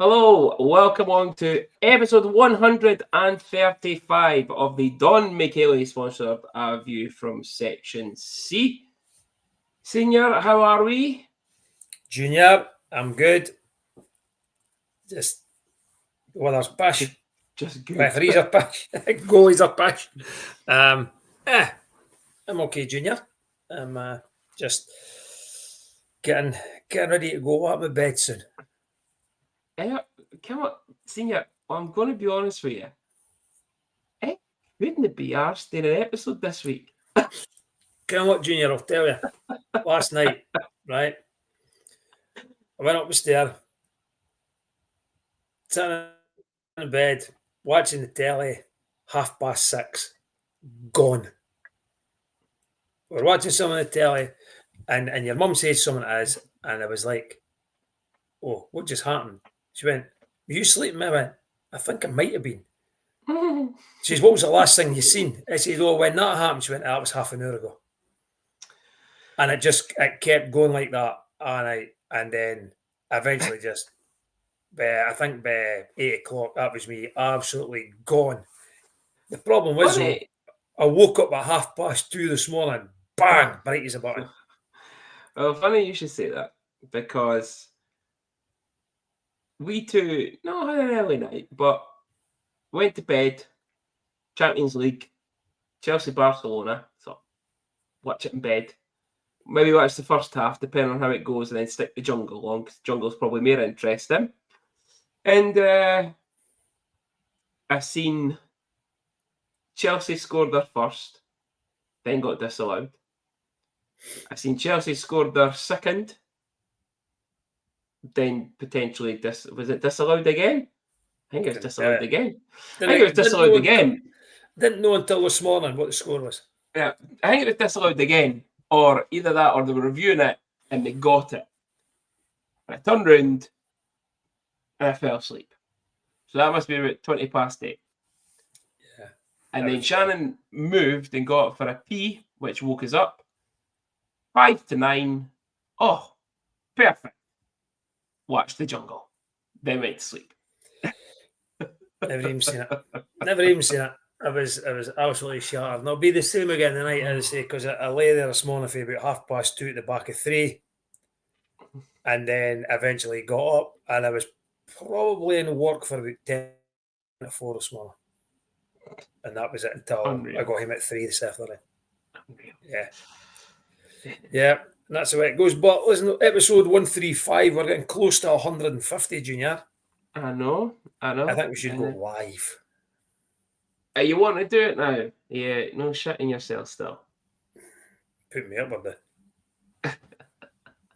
Hello, welcome on to episode 135 of the Don Michele sponsored view from Section C. Senior, how are we? Junior, I'm good. Just weather's pish. Just good. Referees are pish. Goalies are pish. I'm okay, Junior. I'm just getting ready to go up my bed soon. Come on, Senior, I'm going to be honest with you. Couldn't it be arsed doing an episode this week? Come on, what, Junior, I'll tell you. Last night, right, I went up the stair, sitting in bed, watching the telly, 6:30, gone. We're watching some of the telly, and your mum said something to us, and I was like, "Oh, what just happened?" She went, "Were you sleeping?" I went, "I think I might have been." She says, "What was the last thing you seen?" I said, "Oh, when that happened," she went, "That was half an hour ago." And it kept going like that all night, and then eventually just, I think by 8 o'clock, that was me absolutely gone. The problem was though, Funny. I woke up at 2:30 this morning, bang, bright as a button. Well, funny you should say that because we two, not had an early night, but went to bed, Champions League, Chelsea Barcelona, so watch it in bed. Maybe watch the first half, depending on how it goes, and then stick the jungle on, because jungle's probably more interesting. And I've seen Chelsea score their first, then got disallowed. I've seen Chelsea score their second, then potentially was it disallowed again? I think it was disallowed again. I think it was disallowed again. Didn't know until this morning what the score was. Yeah, I think it was disallowed again, or either that or they were reviewing it and they got it. And I turned round and I fell asleep. So that must be about 8:20. Yeah. And then Shannon moved and got up for a pee, which woke us up. 5 to 9. Oh, perfect. Watched the jungle. Then went to sleep. Never even seen it. Never even seen it. I was absolutely shattered. And it'll be the same again tonight, as I say, because I lay there this morning for about 2:30 at the back of 3, and then eventually got up, and I was probably in work for about 10 to 4 this morning, and that was it until I got him at 3 this afternoon. Yeah, and that's the way it goes. But listen, episode 135, we're getting close to 150, Junior. I know. I think we should go live. You want to do it now? Yeah, no shitting yourself still. Put me up with it.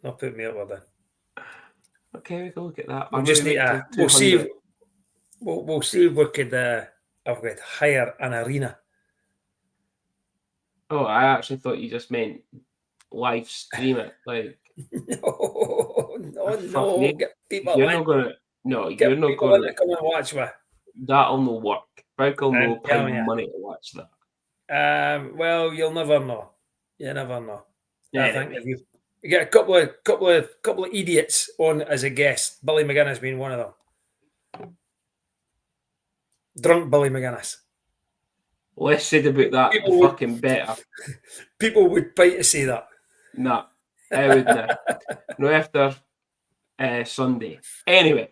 Not put me up with it. Okay, we can look at that. We'll just need we'll see. We'll see if we could hire an arena. Oh, I actually thought you just meant live stream it. Like no. Get people. You're not gonna. No, you're not going to come and watch me. That'll no work. Frank'll no pay money to watch that. Well, you'll never know. You never know. Yeah, I think if you get a couple of idiots on as a guest, Billy McGuinness being one of them. Drunk Billy McGuinness. Less said about that, the fucking better. People would pay to see that. No, I would not. No, after Sunday. Anyway,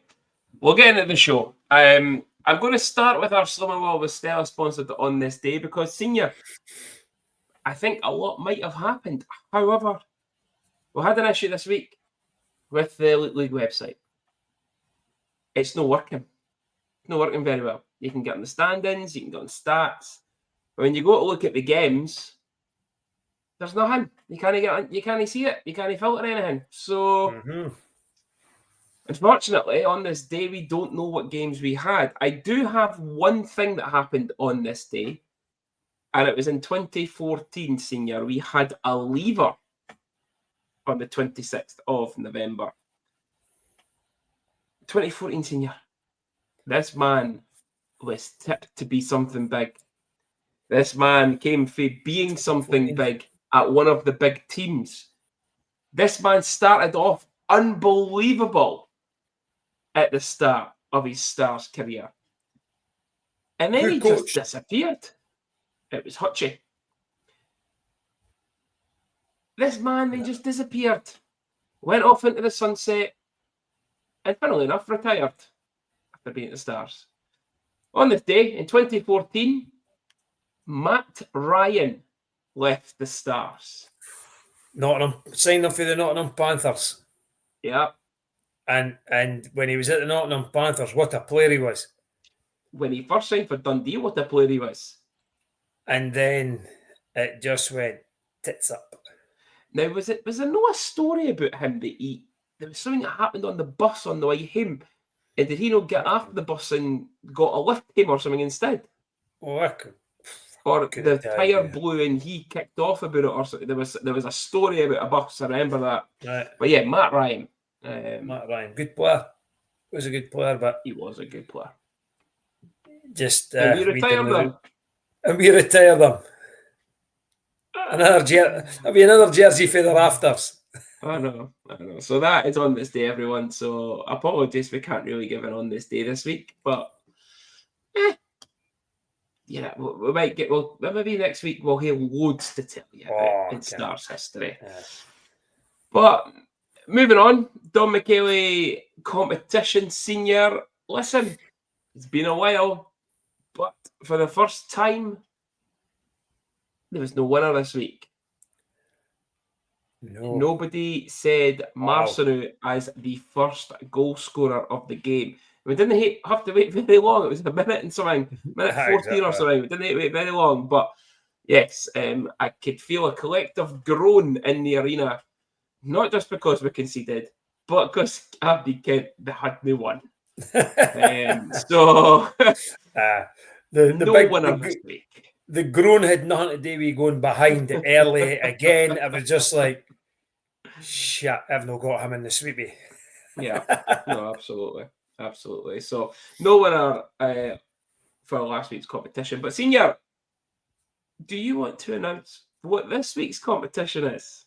we'll get into the show. I'm going to start with our Slimming World with Stella sponsored on this day because, Senior, I think a lot might have happened. However, we had an issue this week with the Elite League website. It's not working. It's not working very well. You can get on the standings, you can get on stats. But when you go to look at the games, there's nothing. You can't see it. You can't filter anything. So, unfortunately, on this day, we don't know what games we had. I do have one thing that happened on this day, and it was in 2014, Senior. We had a lever on the 26th of November. 2014, Senior. This man was tipped to be something big. This man came for being something big at one of the big teams. This man started off unbelievable. at the start of his Stars career. And then Who he just coached? disappeared. It was Hutchie. This man then just disappeared. Went off into the sunset. And funnily enough, retired after being at the Stars. On this day, in 2014, Matt Ryan left the Stars. Nottingham, signed him for the Nottingham Panthers. Yeah. And when he was at the Nottingham Panthers, what a player he was. When he first signed for Dundee, what a player he was. And then it just went tits up. Now, was there no a story about him that there was something that happened on the bus on the way home, and did he not get off the bus and got a lift home or something instead? Oh, I could. Or Couldn't the tell tyre you. blew and he kicked off about it, or something. There was a story about a bus. I remember that. Right. But yeah, Matt Ryan. Matt Ryan, good player. Was a good player, but He was a good player. just And we retired him. And we retired them. There'll be another jersey for the rafters. I know. So that is on this day, everyone. So apologies, we can't really give an on this day this week, but yeah, we might get. Well, maybe next week we'll hear loads to tell you about in Stars history. Yeah. But moving on, Don McKelly competition senior. Listen, it's been a while, but for the first time, there was no winner this week. No. Nobody said Marcinu as the first goal scorer of the game. We didn't have to wait very long. It was a minute and something, minute 14 Exactly. or something. We didn't wait very long. But yes, I could feel a collective groan in the arena, not just because we conceded, but because Abdi Kent had no one. So the no big winner this week. The groan had nothing to do with going behind early again. It was just like, shit, I've not got him in the sweepy. Yeah, no, absolutely. So no winner for last week's competition. But Senior, do you want to announce what this week's competition is?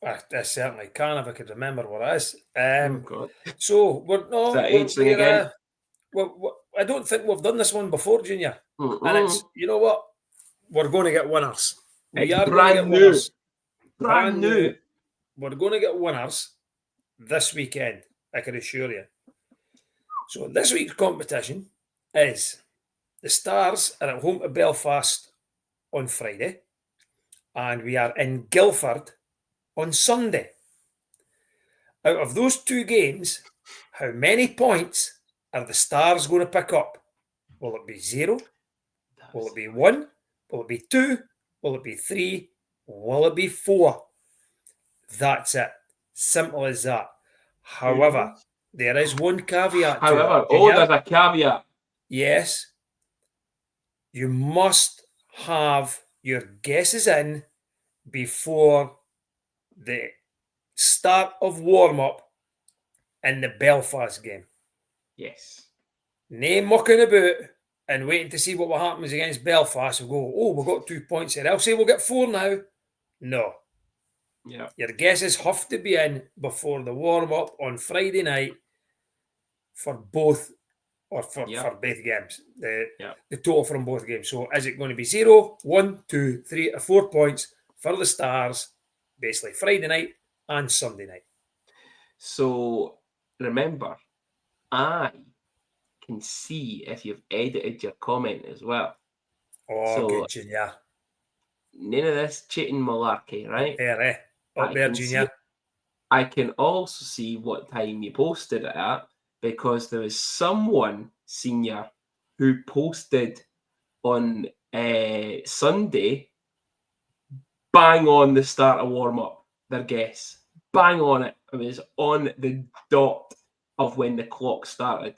I certainly can if I could remember what it is. Oh God! So we're no. Is that age thing again? I don't think we've done this one before, Junior. Mm-mm. And it's, you know what? We're going to get winners. It's brand new. Brand new. We're going to get winners this weekend, I can assure you. So this week's competition is the Stars are at home to Belfast on Friday, and we are in Guildford on Sunday. Out of those two games, how many points are the Stars going to pick up? Will it be 0? Will it be 1? Will it be 2? Will it be 3? Will it be 4? That's it. Simple as that. However, there is one caveat to it. There's a caveat. Yes. You must have your guesses in before the start of warm-up in the Belfast game. Yes. No mucking about and waiting to see what will happen against Belfast. We'll go, we've got 2 points here. I'll say we'll get 4 now. No. Yeah. Your guesses have to be in before the warm-up on Friday night for both, or for both games. The total from both games. So is it going to be 0, 1, 2, 3, or 4 points for the Stars, basically Friday night and Sunday night? So remember, I can see if you've edited your comment as well. Oh, good, Junior. None of this cheating malarkey, right? Up there, Junior. I can also see what time you posted it at, because there was someone, Senior, who posted on Sunday, bang on the start of warm-up, their guess. Bang on it. It was on the dot of when the clock started.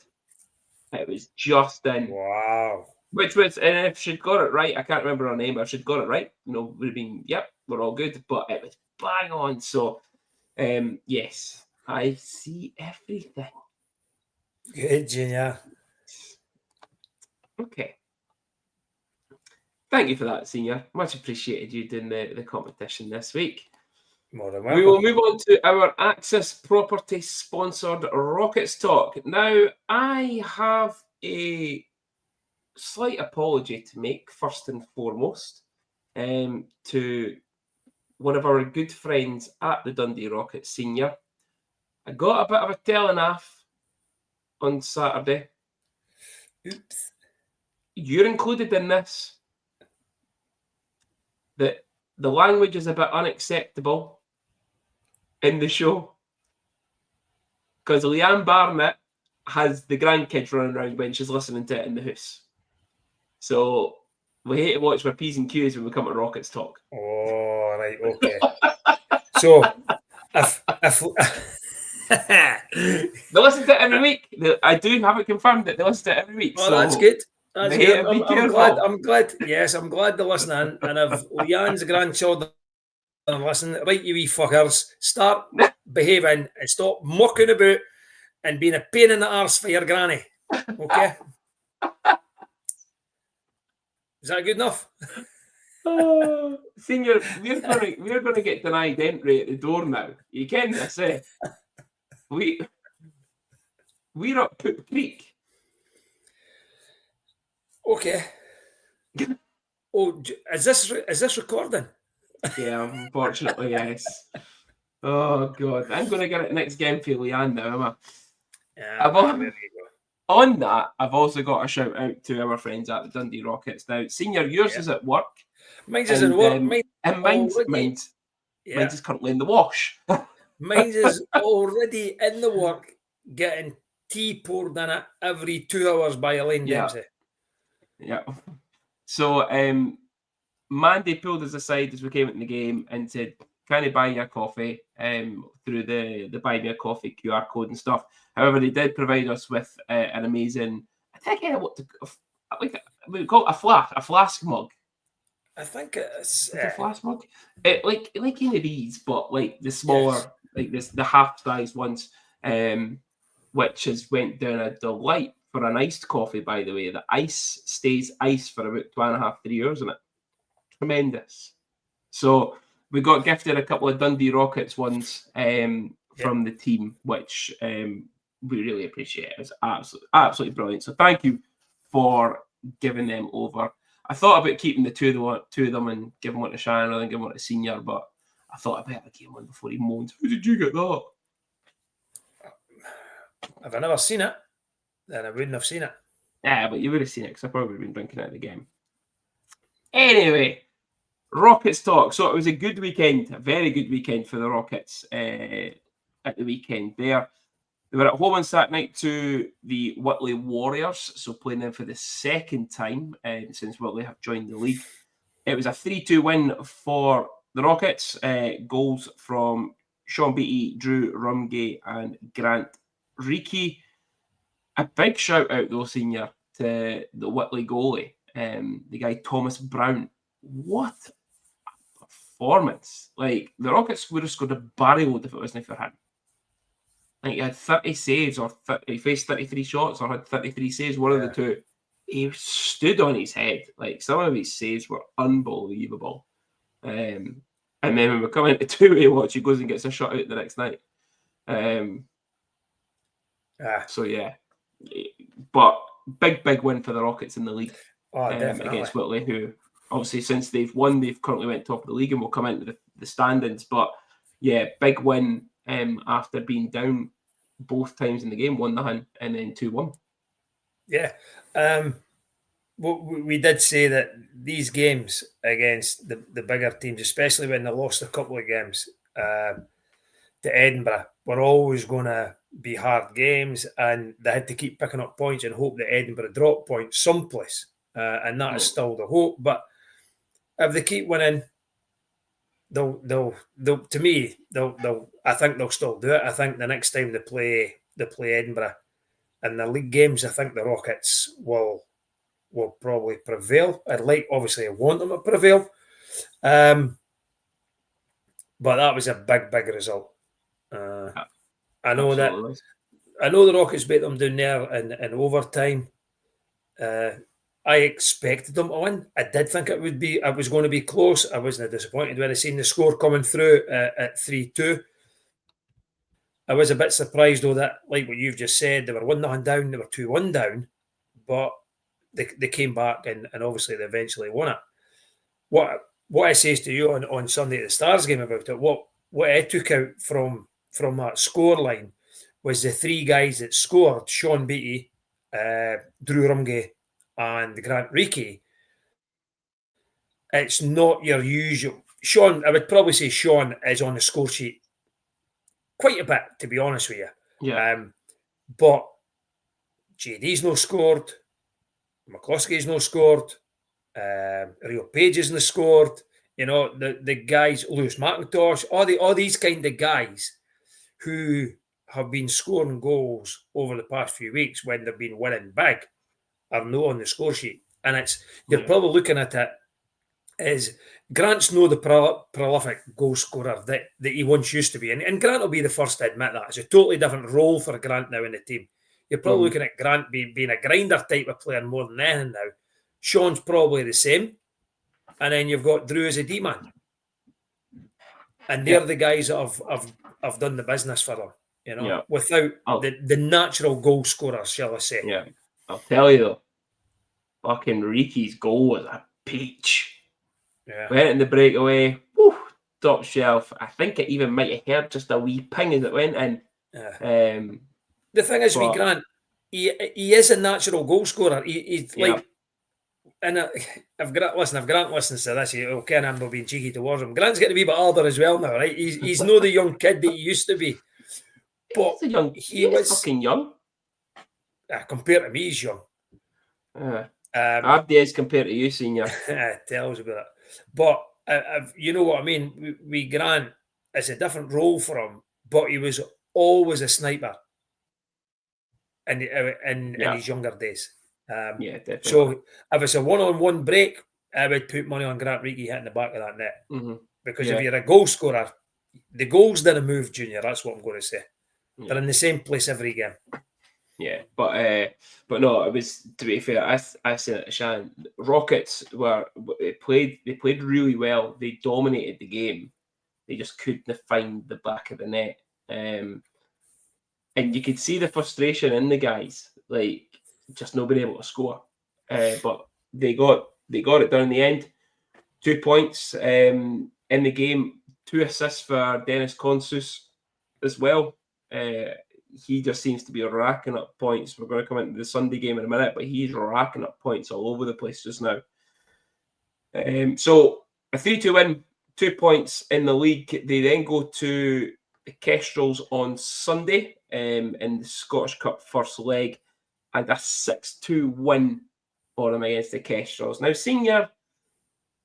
It was just in. Wow. Which was, and if she'd got it right, I can't remember her name, but if she'd got it right, would have been, yep, we're all good. But it was bang on. So, yes, I see everything. Good, Junior. Okay. Thank you for that, Senior. Much appreciated you doing the competition this week. More than We will welcome. move on to our Axis Property sponsored Rockets talk. Now, I have a slight apology to make, first and foremost, to one of our good friends at the Dundee Rockets Senior. I got a bit of a telling off on Saturday. Oops. You're included in this. That the language is a bit unacceptable in the show. Because Leanne Barnett has the grandkids running around when she's listening to it in the house. So we hate to watch our P's and Q's when we come to Rockets talk. Oh, right, okay. So, if They listen to it every week. I do have it confirmed that they listen to it every week. well, So that's good. That's they good. hate it, be I'm careful. glad. I'm glad. Yes, I'm glad they're listening. And if Leanne's grandchildren are listening, right, you wee fuckers, start behaving and stop mucking about and being a pain in the arse for your granny. Okay? Is that good enough? Oh, Senior, we're gonna get denied entry at the door now. You can this, eh? We're up Poop Creek. Okay. Oh, is this recording? Yeah, unfortunately, yes. Oh God, I'm gonna get it next game for Leanne now, am I? Yeah, there you go. On that, I've also got a shout out to our friends at the Dundee Rockets. Now, Senior, yours is at work. Mine's is in work. And mine's is currently in the wash. Mine's is already in the work, getting tea poured in it every 2 hours by Elaine Dempsey. Yeah. So Mandy pulled us aside as we came into the game and said, "Can I buy you a coffee?" Through the buy me a coffee QR code and stuff. However, they did provide us with an amazing. I think I what to we call it a flask mug. I think it's a flask mug. Like in these, but like the smaller, like the half size ones, which has went down a delight for an iced coffee. By the way, the ice stays ice for about 2.5-3 years in it. Tremendous. So we got gifted a couple of Dundee Rockets ones from the team, which we really appreciate. It's absolutely brilliant. So thank you for giving them over. I thought about keeping the two of them and giving one to Shannon rather than giving one to Senior, but I thought I better give one before he moans. How did you get that? If I never seen it, then I wouldn't have seen it. Yeah, but you would have seen it because I probably would have been drinking at the game. Anyway, Rockets talk. So it was a good weekend, a very good weekend for the Rockets at the weekend there. They were at home on Saturday night to the Whitley Warriors, so playing them for the second time since Whitley have joined the league. It was a 3-2 win for the Rockets. Goals from Sean Beattie, Drew Rumgay, and Grant Reekie. A big shout out, though, Senior, to the Whitley goalie, the guy Thomas Brown. What a performance! Like, the Rockets would have scored a barrel load if it wasn't for him. Like, he had 30 saves, or he faced 33 shots, or had 33 saves, one of the two. He stood on his head. Like, some of his saves were unbelievable. And then when we come into two-way watch, he goes and gets a shot out the next night. So, yeah. But big win for the Rockets in the league against Whitley, who, obviously, since they've won, they've currently went top of the league and will come into the standings. But, yeah, big win after being down both times in the game, 1-0 and then 2-1. Yeah. We did say that these games against the bigger teams, especially when they lost a couple of games to Edinburgh, were always going to be hard games, and they had to keep picking up points and hope that Edinburgh drop points someplace. And that is still the hope. But if they keep winning, they'll to me, I think they'll still do it. I think the next time they play Edinburgh in the league games, I think the Rockets will probably prevail. I want them to prevail. But that was a big result. I know the Rockets beat them down there in overtime. I expected them to win. I did think it was going to be close. I wasn't disappointed when I seen the score coming through at 3-2. I was a bit surprised though that, like what you've just said, they were 1-0 down, they were 2-1 down, but they came back and obviously they eventually won it. What I says to you on Sunday at the Stars game about it, what I took out from that score line was the three guys that scored: Sean Beattie, Drew Rumgay, and Grant Reekie. It's not your usual. Sean, I would probably say Sean is on the score sheet quite a bit, to be honest with you. Yeah. But JD's no scored, McCloskey's no scored, Rio Page isn't scored. You know, the guys, Lewis McIntosh, all these kind of guys who have been scoring goals over the past few weeks when they've been winning big are no on the score sheet. And you're probably looking at it as Grant's no the prolific goal scorer that he once used to be. And Grant will be the first to admit that. It's a totally different role for Grant now in the team. You're probably looking at Grant being a grinder type of player more than anything now. Sean's probably the same. And then you've got Drew as a D-man. And they're the guys that have done the business for them, you know, without the natural goal scorers, shall I say. Yeah. I'll tell you though, fucking Reekie's goal was a peach. Yeah. Went in the breakaway, top shelf. I think it even might have heard just a wee ping as it went in. Yeah. The thing is with Grant, he is a natural goal scorer. He's like, and if Grant listens to this, he'll kind of being cheeky towards him. Grant's getting a wee bit older as well now, right? He's not the young kid that he used to be. But he was fucking young. Compared to me, he's young. Abdi is compared to you, senior. Tell us about it. But you know what I mean? We Grant, it's a different role for him, but he was always a sniper in his younger days. Definitely. So if it's a one-on-one break, I would put money on Grant Reekie hitting the back of that net. Mm-hmm. Because if you're a goal scorer, the goals didn't move, Junior. That's what I'm going to say. Yeah. They're in the same place every game. Yeah, but no, it was, to be fair, I said it to Shannon, Rockets they played really well. They dominated the game. They just couldn't find the back of the net. And you could see the frustration in the guys, like just not being able to score. But they got it done in the end. 2 points in the game, 2 assists for Dennis Consus as well. He just seems to be racking up points. We're going to come into the Sunday game in a minute, but he's racking up points all over the place just now. So a 3-2 win, 2 points in the league. They then go to the Kestrels on Sunday in the Scottish Cup first leg, and a 6-2 win for them against the Kestrels. Now, Senior,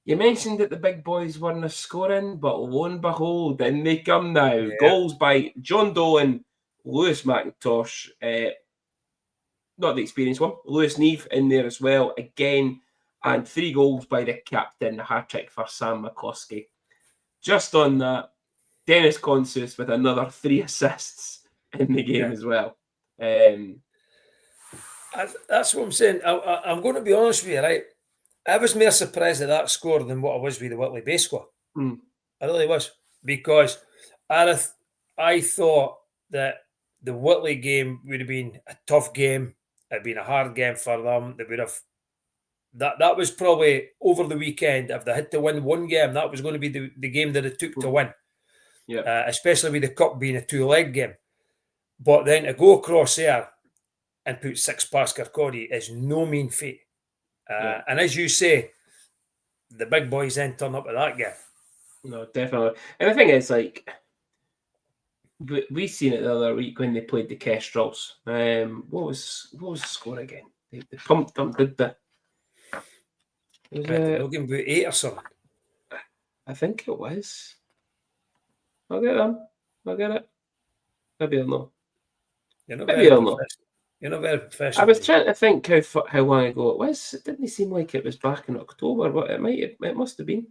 you mentioned that the big boys weren't scoring, but lo and behold, in they come now. Yeah. Goals by John Dolan, Lewis McIntosh, not the experienced one, Lewis Neve in there as well again, and 3 goals by the captain, the hat-trick for Sam McCloskey. Just on that, Dennis Consus with another 3 assists in the game as well. That's what I'm saying. I'm going to be honest with you, right? I was more surprised at that score than what I was with the Whitley Bay score. I really was, because I thought that the Whitley game would have been a tough game. It'd been a hard game for them. They would have that was probably over the weekend. If they had to win one game, that was going to be the game that it took to win. Yeah, especially with the cup being a 2-leg game. But then to go across there and put 6 past Kirkcaldy is no mean feat. And as you say, the big boys then turn up at that game. No, definitely. And the thing is, like, we seen it the other week when they played the Kestrels. What was the score again? They pumped them, did they? They'll give them about 8 or something. I think it was. I'll get them. I'll get it. Maybe I'll know. Maybe I'll know. You're not very professional. I was trying to think how long ago it was. It didn't seem like it was back in October, but it must have been.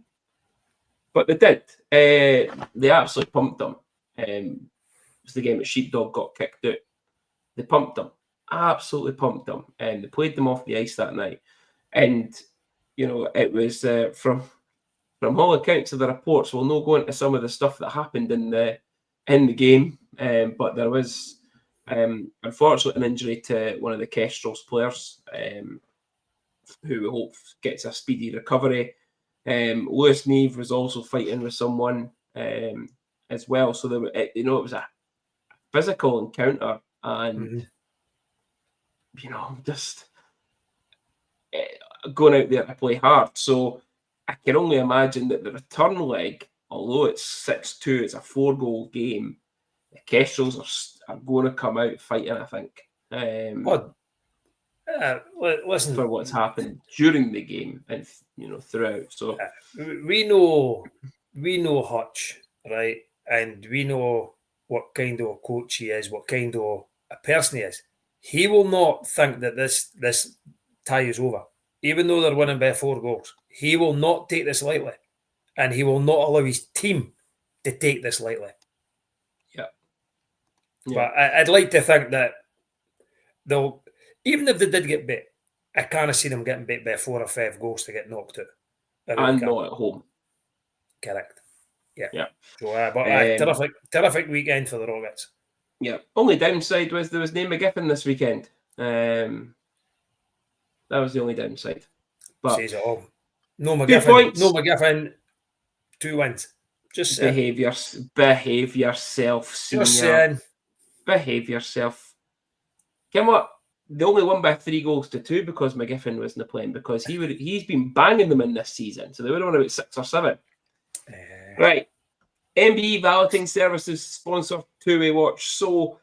But they did. They absolutely pumped them. It was the game that Sheepdog got kicked out. They pumped them. Absolutely pumped them. And they played them off the ice that night. And, it was from all accounts of the reports, we'll not go into some of the stuff that happened in the game, but there was unfortunately an injury to one of the Kestrel's players, who we hope gets a speedy recovery. Lewis Neve was also fighting with someone as well, so it was a physical encounter, and just going out there to play hard. So I can only imagine that the return leg, although it's 6-2, it's a 4-goal game, the Kestrels are going to come out fighting, I think. Listen, for what's happened during the game and throughout. So we know Hutch, right, and we know what kind of a coach he is, what kind of a person he is. He will not think that this tie is over, even though they're winning by 4 goals. He will not take this lightly, and he will not allow his team to take this lightly. Yeah. But I'd like to think that they'll, even if they did get beat, I can't see them getting beat by 4 or 5 goals to get knocked out. And not at home. Correct. Yeah. So, terrific weekend for the Rockets. Yeah. Only downside was there was no McGiffin this weekend. That was the only downside. But says it all. No McGiffin. 2 points. No McGiffin. 2 wins. Just behave yourself, senior. Just saying. Behave yourself. Come on. They only won by 3 goals to 2 because McGiffin wasn't playing, because he's been banging them in this season. So they would have won about 6 or 7. Right. MBE Balloting Services sponsor two-way watch. So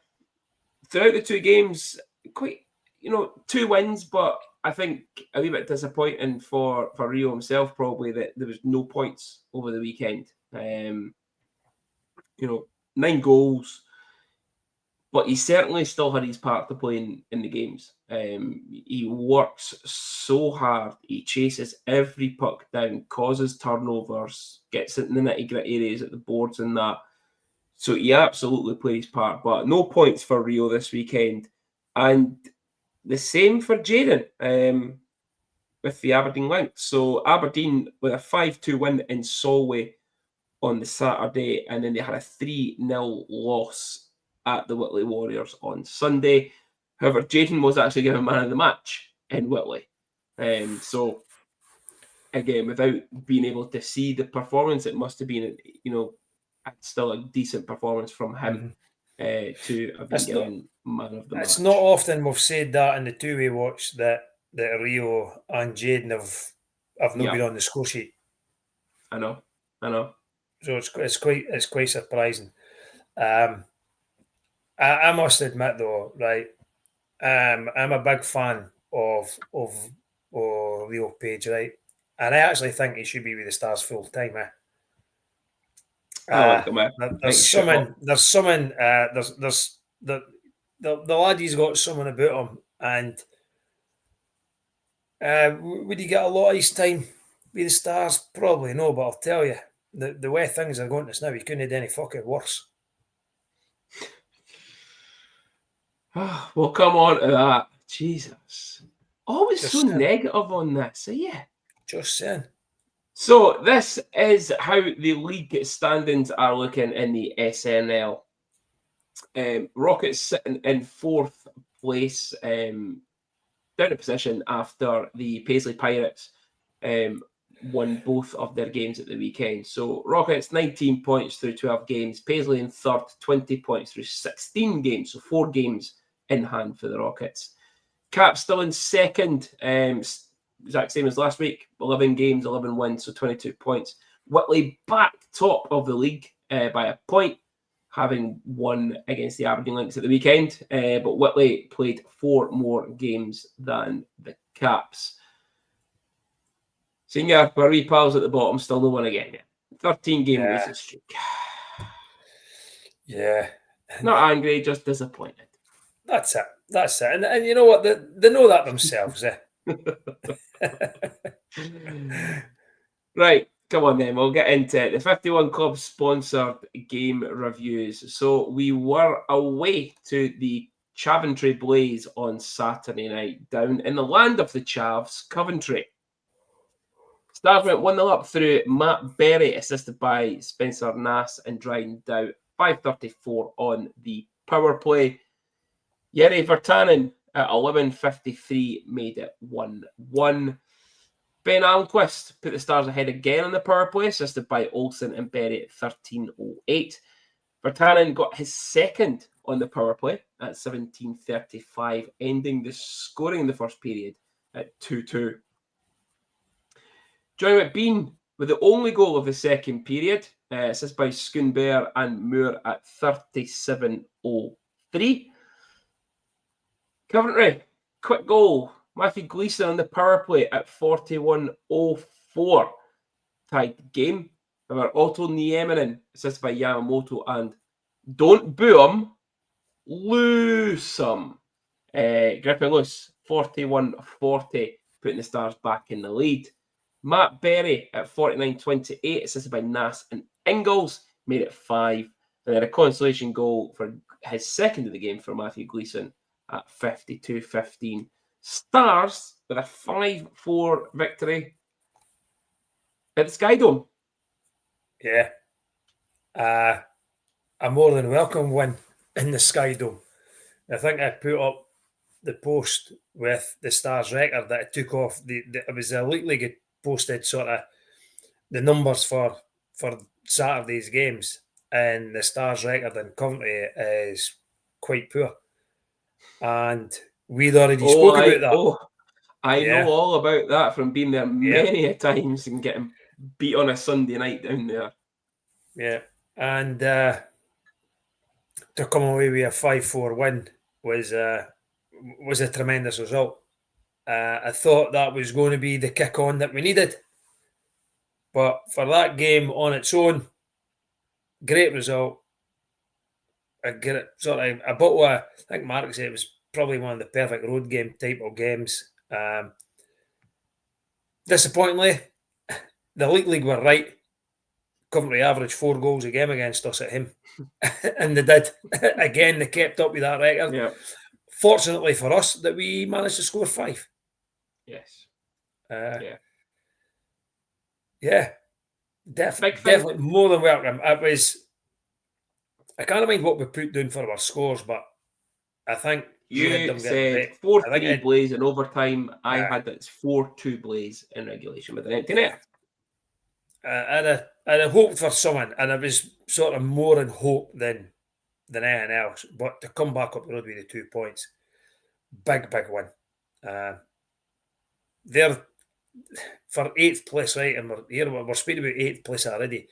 throughout the 2 games, quite 2 wins, but I think a wee bit disappointing for Rio himself, probably, that there was no points over the weekend. 9 goals, but he certainly still had his part to play in the games. He works so hard. He chases every puck down, causes turnovers, gets in the nitty-gritty areas at the boards and that. So he absolutely played his part, but no points for Rio this weekend. And the same for Jaden with the Aberdeen Lynx. So Aberdeen with a 5-2 win in Solway on the Saturday, and then they had a 3-0 loss at the Whitley Warriors on Sunday. However, Jaden was actually given man of the match in Whitley. So again, without being able to see the performance, it must have been, still a decent performance from him to have been given man of the match. It's not often we've said that in the two-way watch that Rio and Jaden have not been on the score sheet. I know. So it's quite surprising. I must admit though, right? I'm a big fan of Rio Page, right? And I actually think he should be with the Stars full time. There's the lad, he's got something about him, and would he get a lot of his time with the Stars? Probably no, but I'll tell you, the way things are going just now, he couldn't have done any fucking worse. We'll come on to that. Jesus. Always just so saying. Negative on this, are you? Just saying. So this is how the league standings are looking in the SNL. Rockets sitting in 4th place, down a position after the Paisley Pirates won both of their games at the weekend. So Rockets 19 points through 12 games. Paisley in 3rd, 20 points through 16 games. So 4 games in hand for the Rockets. Caps still in 2nd, exact same as last week. 11 games, 11 wins, so 22 points. Whitley back top of the league by a point, having won against the Aberdeen Lynx at the weekend. But Whitley played 4 more games than the Caps. Senior, our wee pals at the bottom, still no one again. 13-game losing streak. Yeah. Not angry, just disappointed. That's it. And you know what? They know that themselves, Right, come on then. We'll get into it. The 51 Club sponsored game reviews. So we were away to the Chaventry Blaze on Saturday night down in the land of the Chavs, Coventry. Stars went 1-0 up through Matt Berry, assisted by Spencer Nass and Dryden Dowd. 5:34 on the power play. Jere Virtanen at 11:53 made it 1-1. Ben Almquist put the Stars ahead again on the power play, assisted by Olsen and Berry at 13:08. Virtanen got his second on the power play at 17:35, ending the scoring in the first period at 2-2. Johnny McBean with the only goal of the second period, assisted by Schoonbear and Moore at 37:03. Coventry, quick goal. Matthew Gleeson on the power play at 41:04. Tied the game. However, Otto Nieminen, assisted by Yamamoto and don't boo him, lose him. Gripping loose, 41:40, putting the Stars back in the lead. Matt Berry at 49:28, assisted by Nass and Ingalls, made it 5. And then a consolation goal for his second of the game for Matthew Gleeson at 52:15. Stars with a 5-4 victory at the Sky Dome. Yeah. A more than welcome win in the Sky Dome. I think I put up the post with the Stars record that it took off. It was the Elite League had posted sort of the numbers for Saturday's games, and the Stars record in Coventry is quite poor. And we'd already spoke about that. I know all about that from being there many a times and getting beat on a Sunday night down there. Yeah, and to come away with a 5-4 win was a tremendous result. I thought that was going to be the kick on that we needed, but for that game on its own, great result. I get it, sort of a bottle of, I think Mark said it was probably one of the perfect road game type of games. Disappointingly, the Elite League were right. Coventry averaged 4 goals a game against us at home. And they did. Again, they kept up with that record. Yeah. Fortunately for us, that we managed to score 5. Yes. Definitely more than welcome. It was, I can't mind what we put down for our scores, but I think you said 4-3 Blaze in overtime. I had that it's 4-2 Blaze in regulation with an empty net. I'd have hoped for someone, and it was sort of more in hope than anything else. But to come back up the road with the 2 points, big win. They're for 8th place, right? And we're speaking about 8th place already.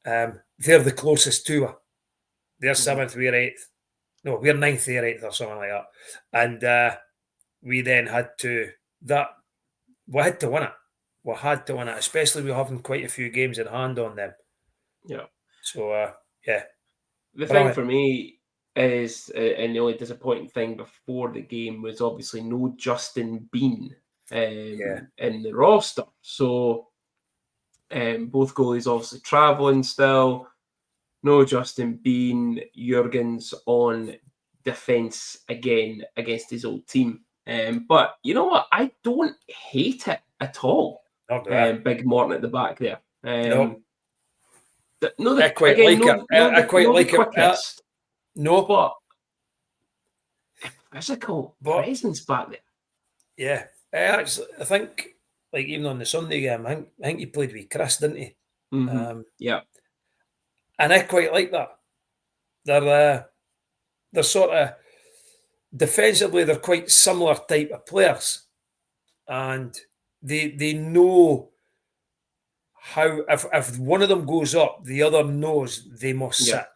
They're the closest to her. They're 7th, we're 8th. No, we're 9th, they're 8th, or something like that. And we then had to win it. We had to win it, especially we're having quite a few games in hand on them. Yeah. So, yeah. The thing for me is, and the only disappointing thing before the game was obviously no Justin Bean in the roster. So, both goalies obviously travelling still. No Justin Bean. Jurgens on defence again against his old team. But you know what? I don't hate it at all. Big Morton at the back there. I quite like it. I quite like it. No, but physical presence back there. Yeah, I think, like even on the Sunday game, I think he played with Chris, didn't he? Mm-hmm. Yeah, and I quite like that. They're sort of defensively, they're quite similar type of players, and they know how if one of them goes up, the other knows they must sit.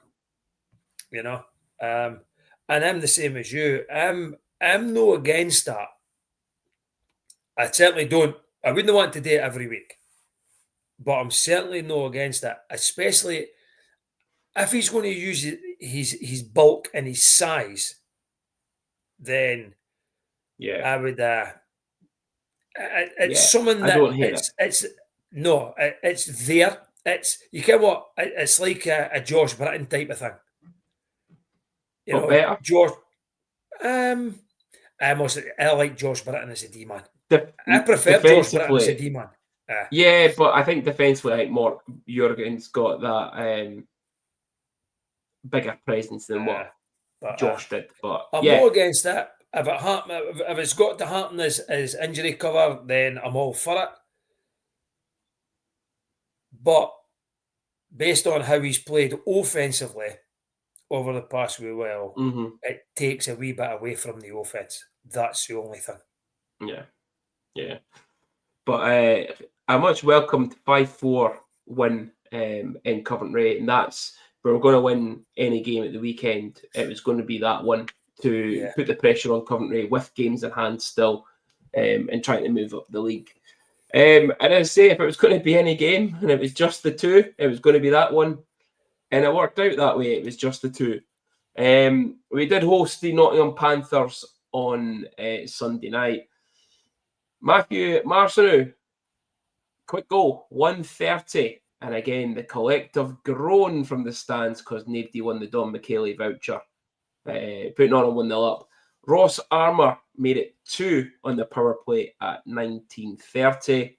You know, and I'm the same as you. I'm no against that. I certainly don't. I wouldn't want to do it every week, but I'm certainly no against it, especially if he's going to use his bulk and his size. Then, I would. It's someone that I don't hate it. It's there. It's, you get what? It's like a Josh Britton type of thing. You know, better. I like Josh Britton as a D man. De- I prefer Josh Britton as a defensively, D man. yeah, but I think defensively, like Mark Jurgen's got that bigger presence than what Josh did. But I'm yeah, not against that. If it's got to happen as injury cover, then I'm all for it. But based on how he's played offensively over the past wee while, it takes a wee bit away from the offense. That's the only thing. yeah. But a much welcomed 5-4 win in Coventry, and that's we were going to win any game at the weekend. It was going to be that one to put the pressure on Coventry with games in hand still, and trying to move up the league. And as I say, if it was going to be any game and it was just the two, it was going to be that one. And it worked out that way. It was just the two. We did host the Nottingham Panthers on Sunday night. Matthew Marcineau, quick goal, 1:30. And again, the collective groan from the stands because nobody won the Don McKaylee voucher. Putting on a 1-0 up. Ross Armour made it 2 on the power play at 19:30.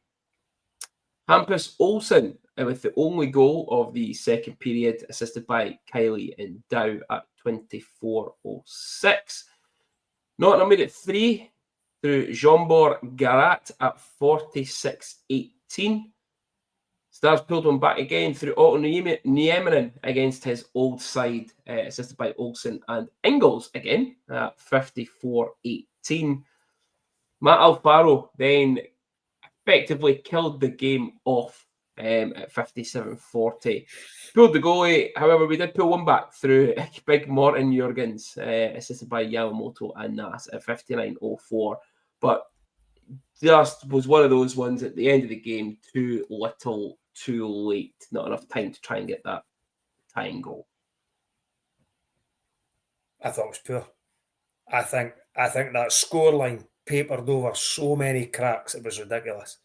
Hampus Olsen with the only goal of the second period, assisted by Kylie and Dow at 24:06. Nottingham made it 3 through Jean-Bor Garat at 46:18. Stars pulled one back again through Otto Nieminen against his old side, assisted by Olsen and Ingles again at 54:18. Matt Alfaro then effectively killed the game off at 57:40. Pulled the goalie, however, we did pull one back through big Morten Jurgens, assisted by Yamamoto and Nas at 59:04. But just was one of those ones at the end of the game, too little, too late, not enough time to try and get that tying goal. I thought it was poor. I think that scoreline papered over so many cracks, it was ridiculous.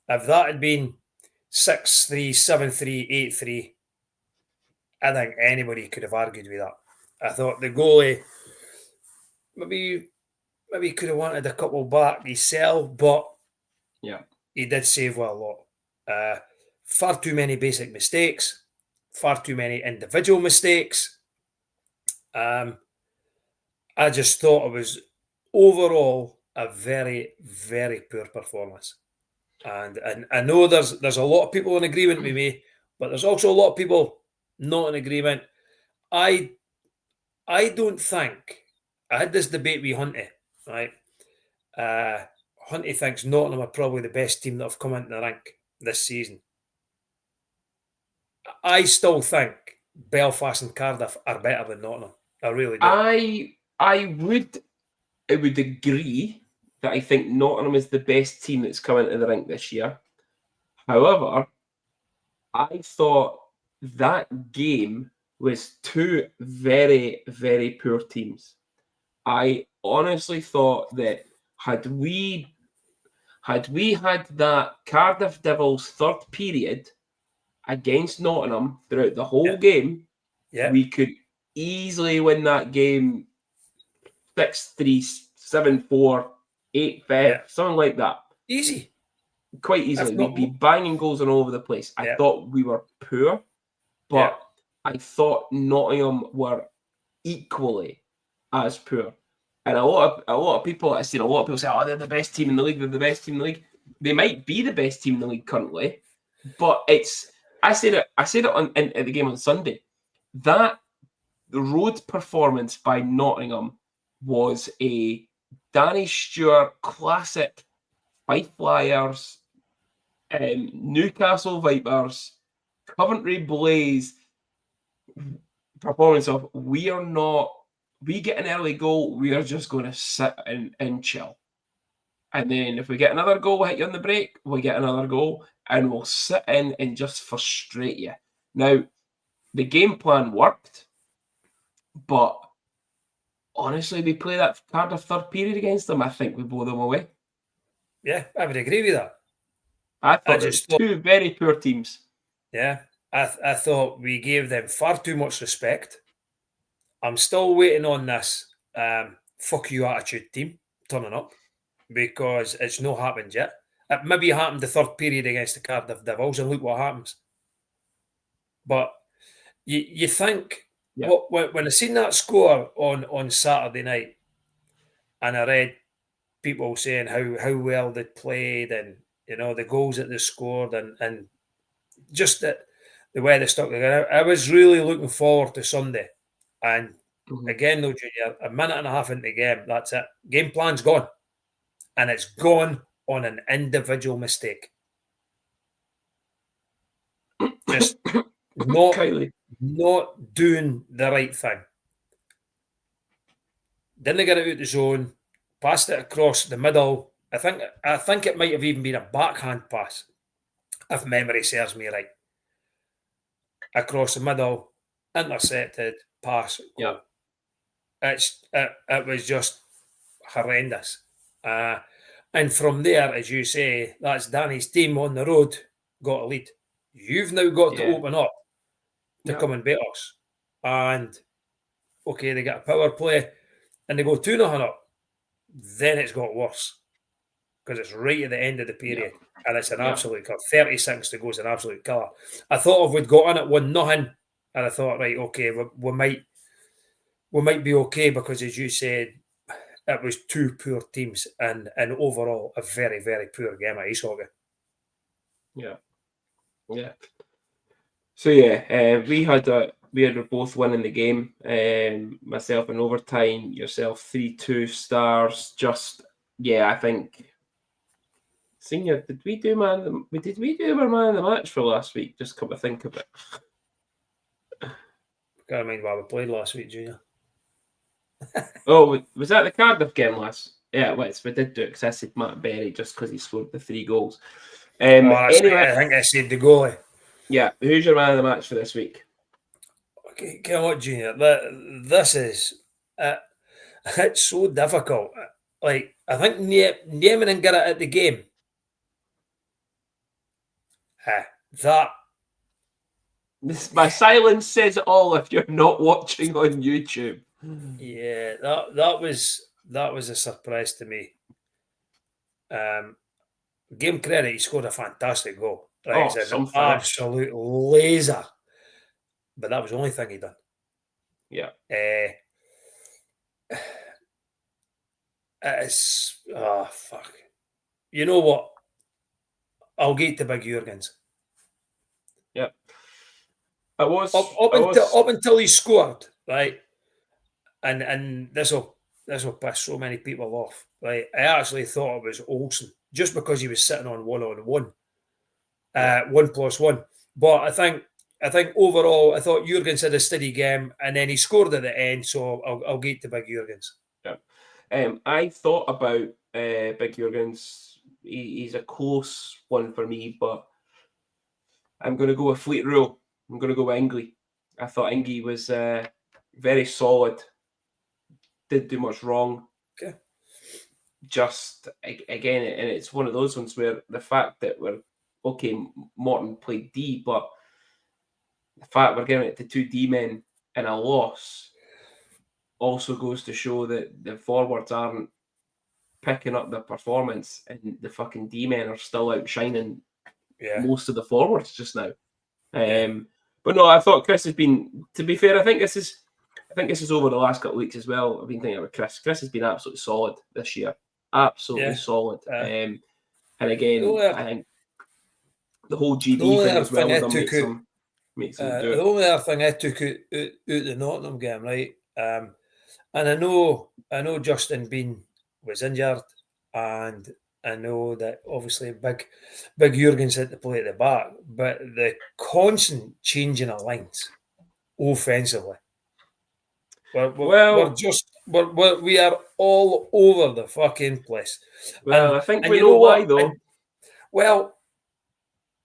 If that had been 6-3, 7-3, 8-3, I think anybody could have argued with that. I thought the goalie maybe could have wanted a couple back himself, but he did save well a lot. Far too many basic mistakes, far too many individual mistakes. I just thought it was overall a very, very poor performance. And I know there's a lot of people in agreement with me, but there's also a lot of people not in agreement. I don't think I had this debate with Hunty, right? Hunty thinks Nottingham are probably the best team that have come into the rink this season. I still think Belfast and Cardiff are better than Nottingham. I really do. I would agree that I think Nottingham is the best team that's come into the rink this year. However, I thought that game was two very, very poor teams. I honestly thought that had we had that Cardiff Devils third period against Nottingham throughout the whole game, we could easily win that game 6-3, 7-4, 8-5, something like that. Easy. Quite easily. We'd be banging goals all over the place. I thought we were poor, but I thought Nottingham were equally as poor. And a lot of people, I've seen a lot of people say, oh, they're the best team in the league, they're the best team in the league. They might be the best team in the league currently, but I said it at the game on Sunday. That road performance by Nottingham was a Danny Stewart classic Fife Flyers, Newcastle Vipers, Coventry Blaze performance of we get an early goal, we are just going to sit and chill. And then if we get another goal, we'll hit you on the break, we get another goal, and we'll sit in and just frustrate you. Now, the game plan worked, but honestly, we play that Cardiff third period against them, I think we blow them away. Yeah, I would agree with that. I thought it was two very poor teams. Yeah, I thought we gave them far too much respect. I'm still waiting on this fuck you attitude team turning up because it's not happened yet. It maybe happened the third period against the Cardiff Devils, and look what happens. But you think when I seen that score on Saturday night, and I read people saying how well they played, and the goals that they scored, and just the way they stuck together, I was really looking forward to Sunday. And again, though, Junior, a minute and a half into the game, that's it. Game plan's gone, and it's gone on an individual mistake. Just not doing the right thing. Didn't get it out the zone, passed it across the middle. I think it might have even been a backhand pass, if memory serves me right. Across the middle, intercepted, pass, goal. It was just horrendous. And from there, as you say, that's Danny's team on the road got a lead. You've now got to open up to come and beat us. And okay, they get a power play and they go 2-0 up. Then it's got worse because it's right at the end of the period and it's an absolute killer. 30 seconds to go is an absolute killer. I thought if we'd got on at 1-0 and I thought, right, okay, we might be okay because, as you said, it was two poor teams and overall a very, very poor game of ice hockey. Yeah. So we were both winning the game. Myself in overtime, yourself 3-2 stars. I think. Senior, did we do our man of the match for last week? Just come to think of it. Can't mind what we played last week, Junior. Oh, was that the Cardiff game last? Yeah, it was. We did do it because I said Matt Berry just because he scored the 3 goals. Anyway, I think I said the goalie. Yeah, who's your man of the match for this week? Okay, come on, Junior. This is it's so difficult. Like, I think Nieminen got it at the game. My silence says it all if you're not watching on YouTube. Yeah, that was a surprise to me. Give him credit, he scored a fantastic goal. Right? It's an absolute laser. But that was the only thing he done. Yeah. It's fuck. You know what? I'll get to Big Jurgens. Yeah. It was up until he scored, right? And this will piss so many people off. Right? I actually thought it was Olsen just because he was sitting on 1-on-1. 1+1. But I think overall, I thought Jurgens had a steady game, and then he scored at the end. So I'll get to Big Jurgens. Yeah, I thought about Big Jurgens. He's a close one for me, but I'm going to go with Fleet Rule. I'm going to go with Ingley. I thought Ingley was very solid. Didn't do much wrong. Okay. Just again, and it's one of those ones where the fact that Morton played D, but the fact we're giving it to 2 D men in a loss also goes to show that the forwards aren't picking up their performance, and the fucking D men are still outshining most of the forwards just now. But no, I thought Chris has been. To be fair, I think this is over the last couple of weeks as well. I've been thinking about Chris. Chris has been absolutely solid this year. Absolutely solid. And again, I think the whole GD thing as well makes them do it. The only other thing I took out the Nottingham game, right? And I know Justin Bean was injured, and I know that obviously Big Jurgens had to play at the back, but the constant changing of lines offensively. We are all over the fucking place. Well, I think we know why, though.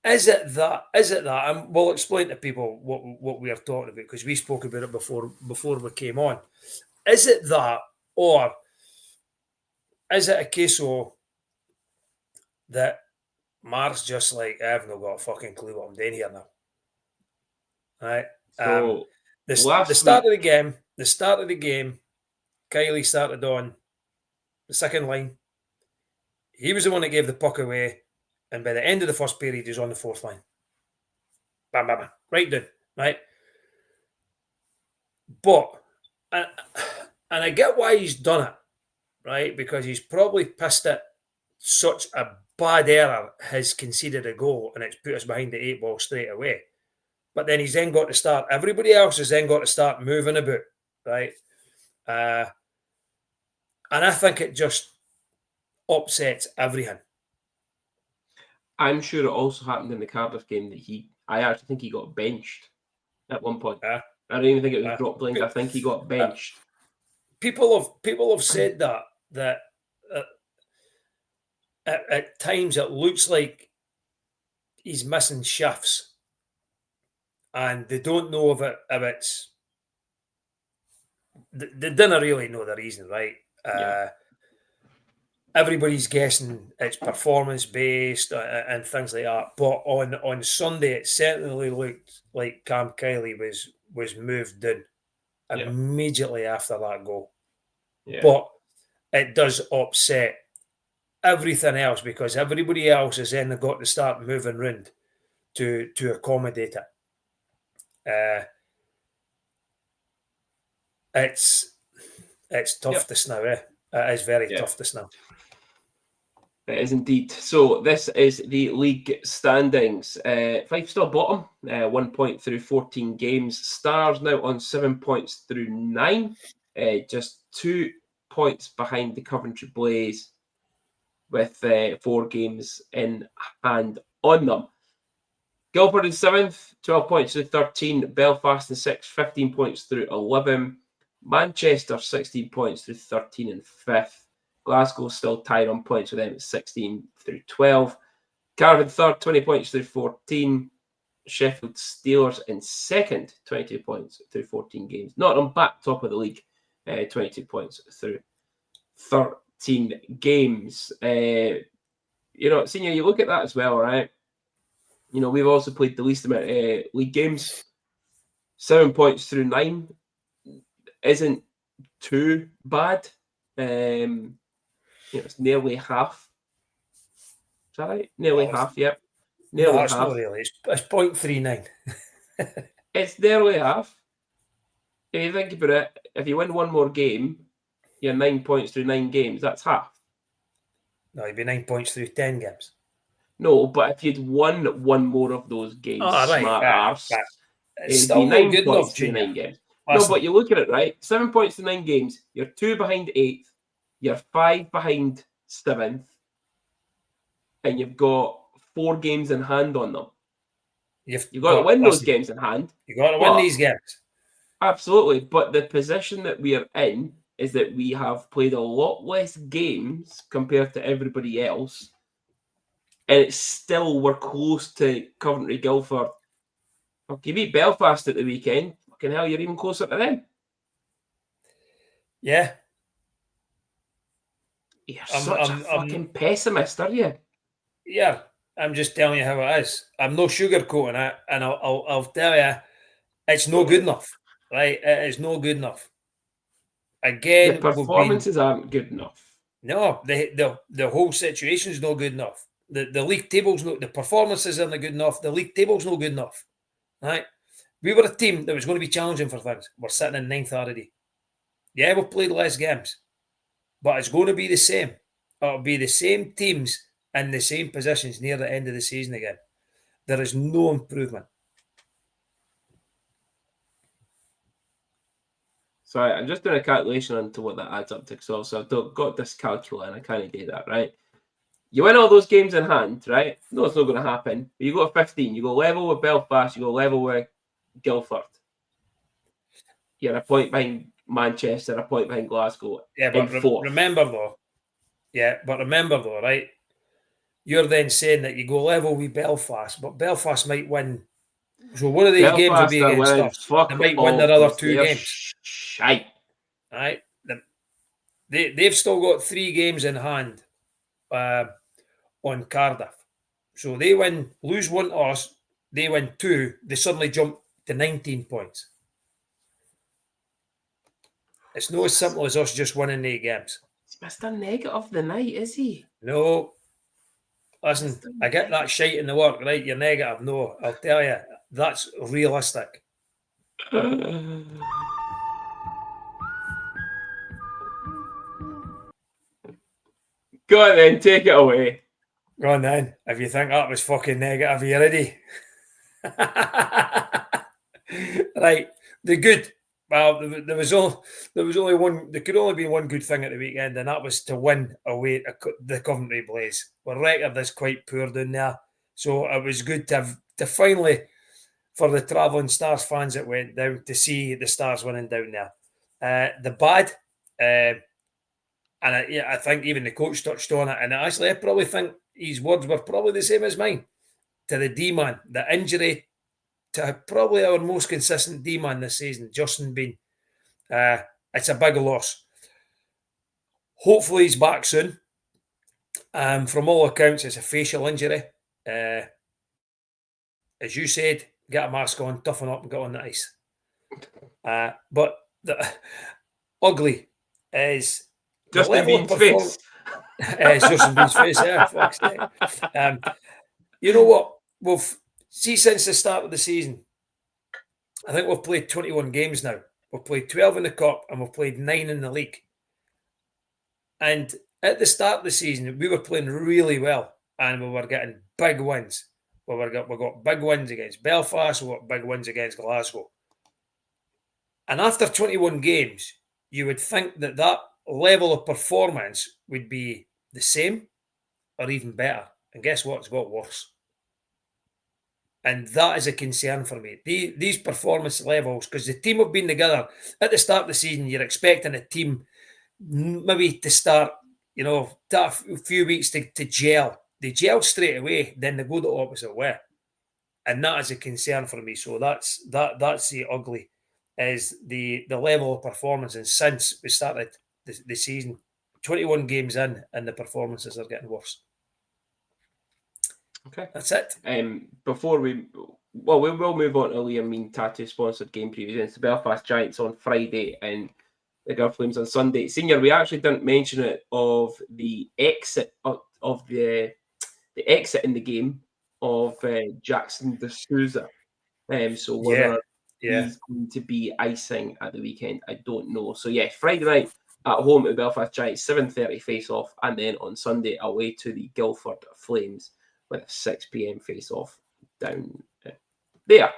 Is it that? And we'll explain to people what we are talking about, because we spoke about it before we came on. Is it that, or is it a case of that Mark's just like, I've not got a fucking clue what I'm doing here now? Right. So the start of the game, Kiley started on the second line. He was the one that gave the puck away. And by the end of the first period, he was on the fourth line. Bam, bam, bam. Right down. Right? But, and I get why he's done it, right? Because he's probably pissed at such a bad error has conceded a goal and it's put us behind the 8 ball straight away. But then he's then got to start, everybody else has then got to start moving about, right? And I think it just upsets everything. I'm sure it also happened in the Cardiff game that I actually think he got benched at one point. I don't even think it was drop blind. I think he got benched. People have said that at times it looks like he's missing shifts, and they don't know if it's they didn't really know the reason, right? Everybody's guessing it's performance based and things like that. But on Sunday, it certainly looked like Cam Kiley was moved in immediately after that goal. Yeah. But it does upset everything else because everybody else has then got to start moving around to accommodate it. It's tough this now, eh? It is very tough this now. It is indeed. So this is the league standings. Fife still bottom, 1 point through 14 games. Stars now on 7 points through 9, just 2 points behind the Coventry Blaze with 4 games in hand on them. Guildford in 7th, 12 points through 13. Belfast in 6th, 15 points through 11. Manchester 16 points through 13 and 5th. Glasgow still tied on points with them at 16 through 12. Cardiff in 3rd, 20 points through 14. Sheffield Steelers in 2nd, 22 points through 14 games. Nottingham back top of the league, 22 points through 13 games. Senior, you look at that as well, right? We've also played the least amount of league games. 7 points through 9 isn't too bad. It's nearly half. Is that right? Nearly half, yep. Nearly no, half. It's not really. It's 0.39. It's nearly half. If you think about it, if you win one more game, you're 9 points through 9 games. That's half. No, you'd be 9 points through 10 games. No, but if you'd won one more of those games, smart arse, it'd be 9 points through 9 games. No, but you look at it, right? 7 points to 9 games. You're 2 behind 8th. You're 5 behind 7th. And you've got 4 games in hand on them. You've got to win those games in hand. You've got to win these games. Absolutely. But the position that we are in is that we have played a lot less games compared to everybody else. And it's still, we're close to Coventry, Guildford. You beat Belfast at the weekend. Fucking hell, you're even closer to them. Yeah. You're such a fucking pessimist, are you? Yeah, I'm just telling you how it is. I'm no sugarcoating it, and I'll tell you, it's no good enough, right? It is no good enough. Again, the performances aren't good enough. No, the whole situation is not good enough. The league table's the performances aren't good enough. The league table's not good enough, right? We were a team that was going to be challenging for things. We're sitting in 9th already. Yeah, we've played less games, but it's going to be the same. It'll be the same teams in the same positions near the end of the season again. There is no improvement. Sorry, I'm just doing a calculation into what that adds up to. So I've got this calculator and I can't do that, right? You win all those games in hand, right? No, it's not going to happen. But you go to 15. You go level with Belfast. You go level with Guildford. You're a point behind Manchester, a point behind Glasgow. Yeah, but remember though, right? You're then saying that you go level with Belfast, but Belfast might win. So one of these games will be against us. They might win their other 2 games. Shite. Right? They've still got 3 games in hand on Cardiff. So they lose 1 to us, they win 2, they suddenly jump to 19 points. It's not as simple as us just winning 8 games. It's Mr. Negative of the night, is he? No. Listen, I get that shite in the work, right? You're negative. No, I'll tell you, that's realistic. Go on then, take it away. Go on then. If you think that was fucking negative, are you ready? Right. The good. Well, there was only one. There could only be one good thing at the weekend, and that was to win away at the Coventry Blaze. Our record is quite poor down there, so it was good to finally, for the travelling Stars fans that went down, to see the Stars winning down there. The bad, and I think even the coach touched on it, and actually I probably think his words were probably the same as mine. To the D-man, the injury to probably our most consistent D-man this season, Justin Bean. It's a big loss. Hopefully he's back soon. From all accounts, it's a facial injury. As you said, get a mask on, toughen up and get on the ice. But the ugly is Justin Bean's face. Justin Bean's face, yeah. Fuck's sake. You know what? See, since the start of the season, I think we've played 21 games now. We've played 12 in the Cup and we've played 9 in the league. And at the start of the season, we were playing really well and we were getting big wins. We got big wins against Belfast, we got big wins against Glasgow. And after 21 games, you would think that level of performance would be the same or even better. And guess what? It's got worse. And that is a concern for me. These performance levels, because the team have been together at the start of the season, you're expecting a team maybe to start, a few weeks to gel. They gel straight away, then they go the opposite way. And that is a concern for me. So that's the ugly, is the level of performance. And since we started the season, 21 games in, and the performances are getting worse. Okay, that's it. Before we will move on to Liam Mean Tattoo sponsored game previews against the Belfast Giants on Friday and the Girl Flames on Sunday. Senior, we actually didn't mention it of the exit of the exit in the game of Jackson D'Souza. So whether he's going to be icing at the weekend, I don't know. So yeah, Friday night at home at the Belfast Giants, 7:30 face-off, and then on Sunday away to the Guildford Flames with a 6 p.m. face-off down there.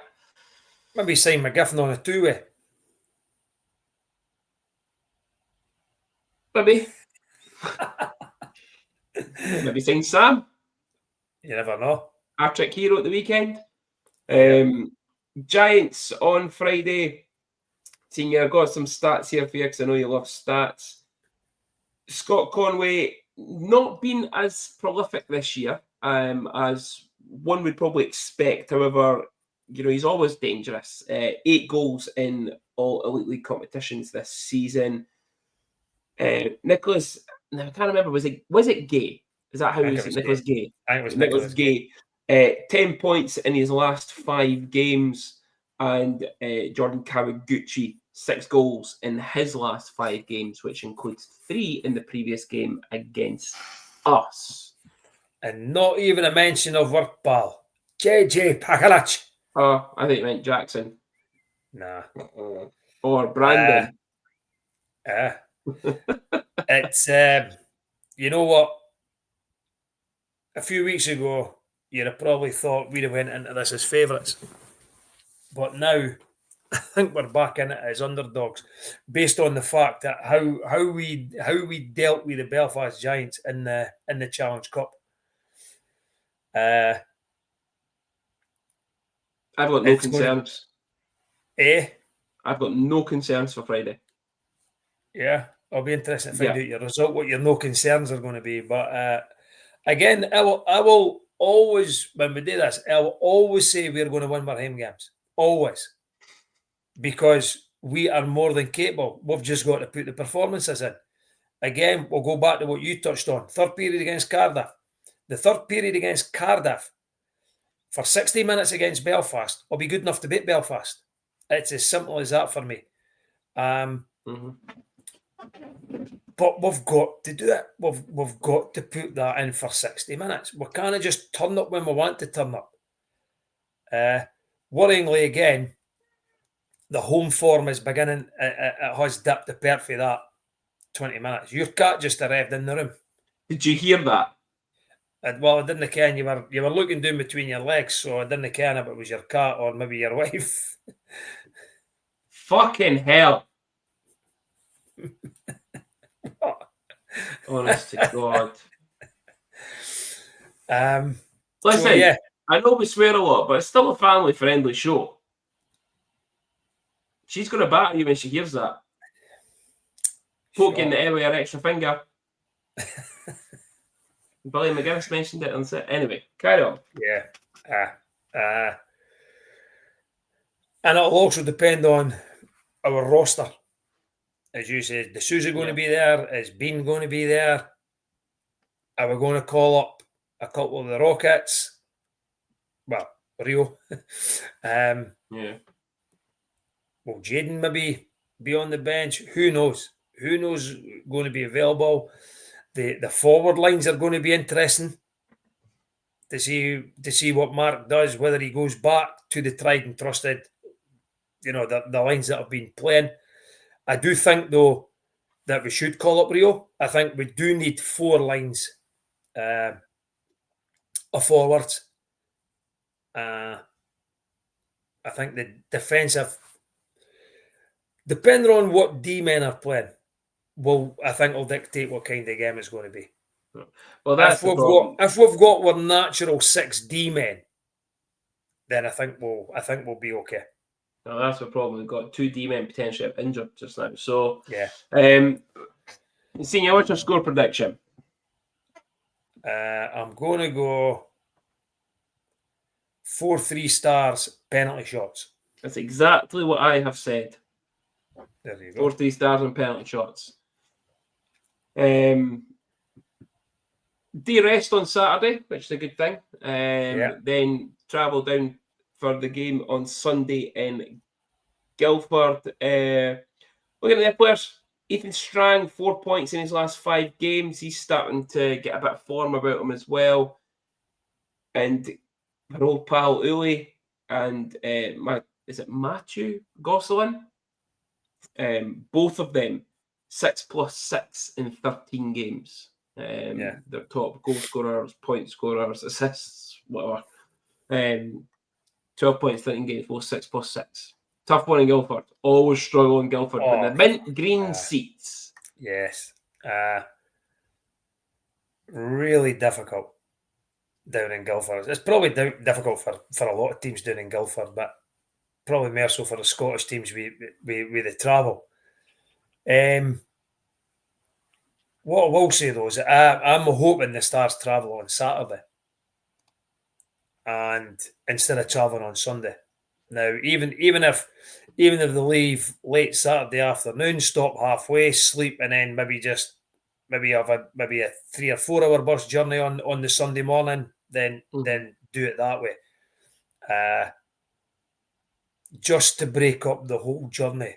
Maybe sign McGiffin on a two-way. Maybe sign Sam. You never know. Hat-trick hero at the weekend. Giants on Friday. Senior, I've got some stats here for you because I know you love stats. Scott Conway not been as prolific this year as one would probably expect. However, he's always dangerous. 8 goals in all Elite League competitions this season. Nicholas, I can't remember, was it Gay? Is that how he was? Nicholas Gay. I think it was Nicholas Gay. 10 points in his last 5 games, and Jordan Kawaguchi 6 goals in his last 5 games, which includes 3 in the previous game against us. And not even a mention of work pal, JJ Pakalach. Oh, I think you meant Jackson. Nah. Or Brandon. It's, you know what? A few weeks ago, you'd have probably thought we'd have went into this as favourites. But now, I think we're back in it as underdogs, based on the fact that how we dealt with the Belfast Giants in the Challenge Cup. I've got no concerns. I've got no concerns for Friday. Yeah, I'll be interested to find out your result, what your no concerns are going to be. But again, I will always, when we do this, I will always say we're going to win our home games. Always. Because we are more than capable. We've just got to put the performances in. Again, we'll go back to what you touched on. Third period against Cardiff. The third period against Cardiff for 60 minutes against Belfast will be good enough to beat Belfast. It's as simple as that for me. But we've got to do it. We've got to put that in for 60 minutes. We can't just turn up when we want to turn up. Worryingly, again, the home form is beginning. It has dipped apart for that 20 minutes. Your cat just arrived in the room. Did you hear that? Well, I didn't care. You were looking down between your legs, so I didn't care if it was your cat or maybe your wife. Fucking hell. Honest to God. Listen, so, yeah. I know we swear a lot, but it's still a family-friendly show. She's going to batter you when she hears that. Poking the air with her extra finger. Billy McGuinness mentioned it on set. Anyway, carry on. Yeah. And it'll also depend on our roster. As you said, is Sousa going to be there? Is Bean going to be there? Are we going to call up a couple of the Rockets? Well, Rio. Yeah. Will Jaden maybe be on the bench? Who knows? Who knows going to be available? The forward lines are going to be interesting to see what Mark does, whether he goes back to the tried and trusted, the lines that have been playing. I do think, though, that we should call up Rio. I think we do need 4 lines of forwards. I think the defensive, depending on what D men are playing, will dictate what kind of game it's going to be. Well, that's if we've got our natural 6 D men, then I think we'll be okay. No, that's the problem. We've got 2 D men potentially injured just now. So yeah. Senior, what's your score prediction? I'm going to go 4 3-stars penalty shots. That's exactly what I have said. There you go. 4 3-stars and penalty shots. De-rest on Saturday, which is a good thing. Then travel down for the game on Sunday in Guildford. Looking at the players, Ethan Strang, 4 points in his last 5 games. He's starting to get a bit of form about him as well. And our old pal Uli and is it Matthew Gosselin? Both of them 6+6 in 13 games. They're top goal scorers, point scorers, assists, whatever. 12 points, 13 games, both 6+6. Tough one in Guildford. Always struggle in Guildford. But the mint green seats. Yes. Really difficult down in Guildford. It's probably difficult for a lot of teams down in Guildford, but probably more so for the Scottish teams with the travel. What I will say, though, is I'm hoping the Stars travel on Saturday and instead of travelling on Sunday. Now, even if they leave late Saturday afternoon, stop halfway, sleep, and then maybe have a 3 or 4 hour bus journey on the Sunday morning, then do it that way. Just to break up the whole journey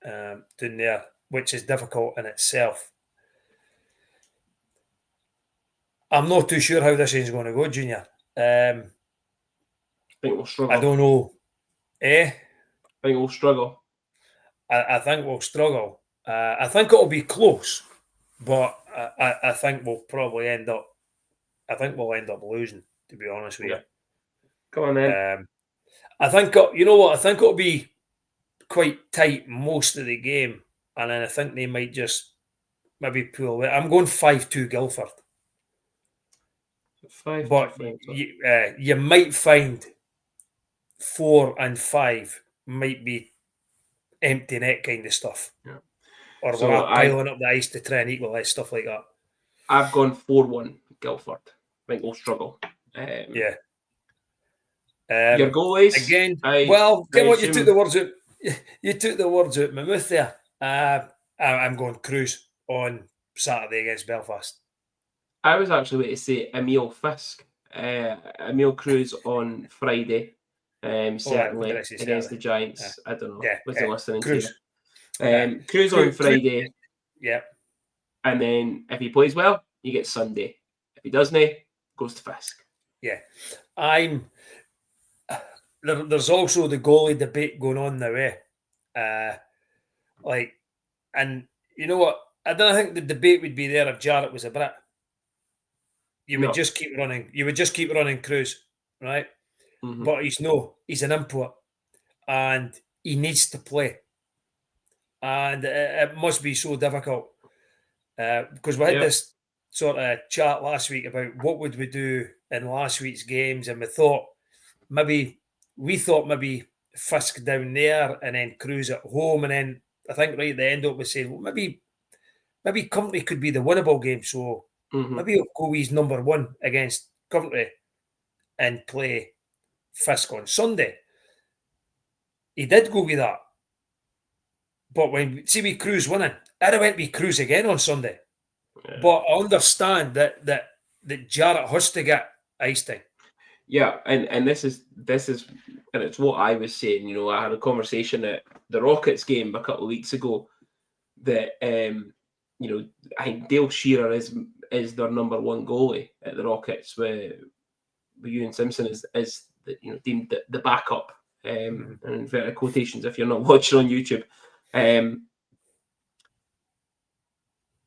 down there, which is difficult in itself. I'm not too sure how this is going to go, Junior. I think we'll struggle. I don't know. I think we'll struggle. I think we'll struggle. I think it'll be close, but I think we'll probably end up. I think we'll end up losing, to be honest with you. Come on, then. I think I think it'll be quite tight most of the game, and then I think they might just maybe pull away. I'm going 5-2 Guildford. 5, but you might find 4 and 5 might be empty net kind of stuff. Yeah. Or we're piling up the ice to try and equalise, stuff like that. I've gone 4-1 Guildford. I think we'll struggle. Your goalies? Again, you took the words out. You took the words out my mouth there. I'm going Cruz on Saturday against Belfast. I was actually going to say Emil Fisk. Emil Cruz on Friday. Certainly against the Giants. I don't know. Was he listening Cruz. to you? Cruz on Friday. Yeah. And then if he plays well, he gets Sunday. If he doesn't, goes to Fisk. Yeah. There's also the goalie debate going on now, and you know what? I don't think the debate would be there if Jarrett was a Brit. You would just keep running. You would just keep running Cruz, right? Mm-hmm. But he's an import, and he needs to play, and it must be so difficult because we had this sort of chat last week about what would we do in last week's games, and we thought maybe Fisk down there and then Cruz at home, and then I think right at the end of it we said, well, maybe Coventry could be the winnable game, so maybe he'll go with number one against Coventry and play Fisk on Sunday. He did go with that, but when with Cruz winning, I'd have went with Cruz again on Sunday. Yeah. But I understand that Jarrett has to get ice time. Yeah, and this is and it's what I was saying. You know, I had a conversation at the Rockets game a couple of weeks ago that you know, I think Dale Shearer is their number one goalie at the Rockets, with Ewan Simpson is the, you know, deemed the backup. And in inverted quotations if you're not watching on YouTube.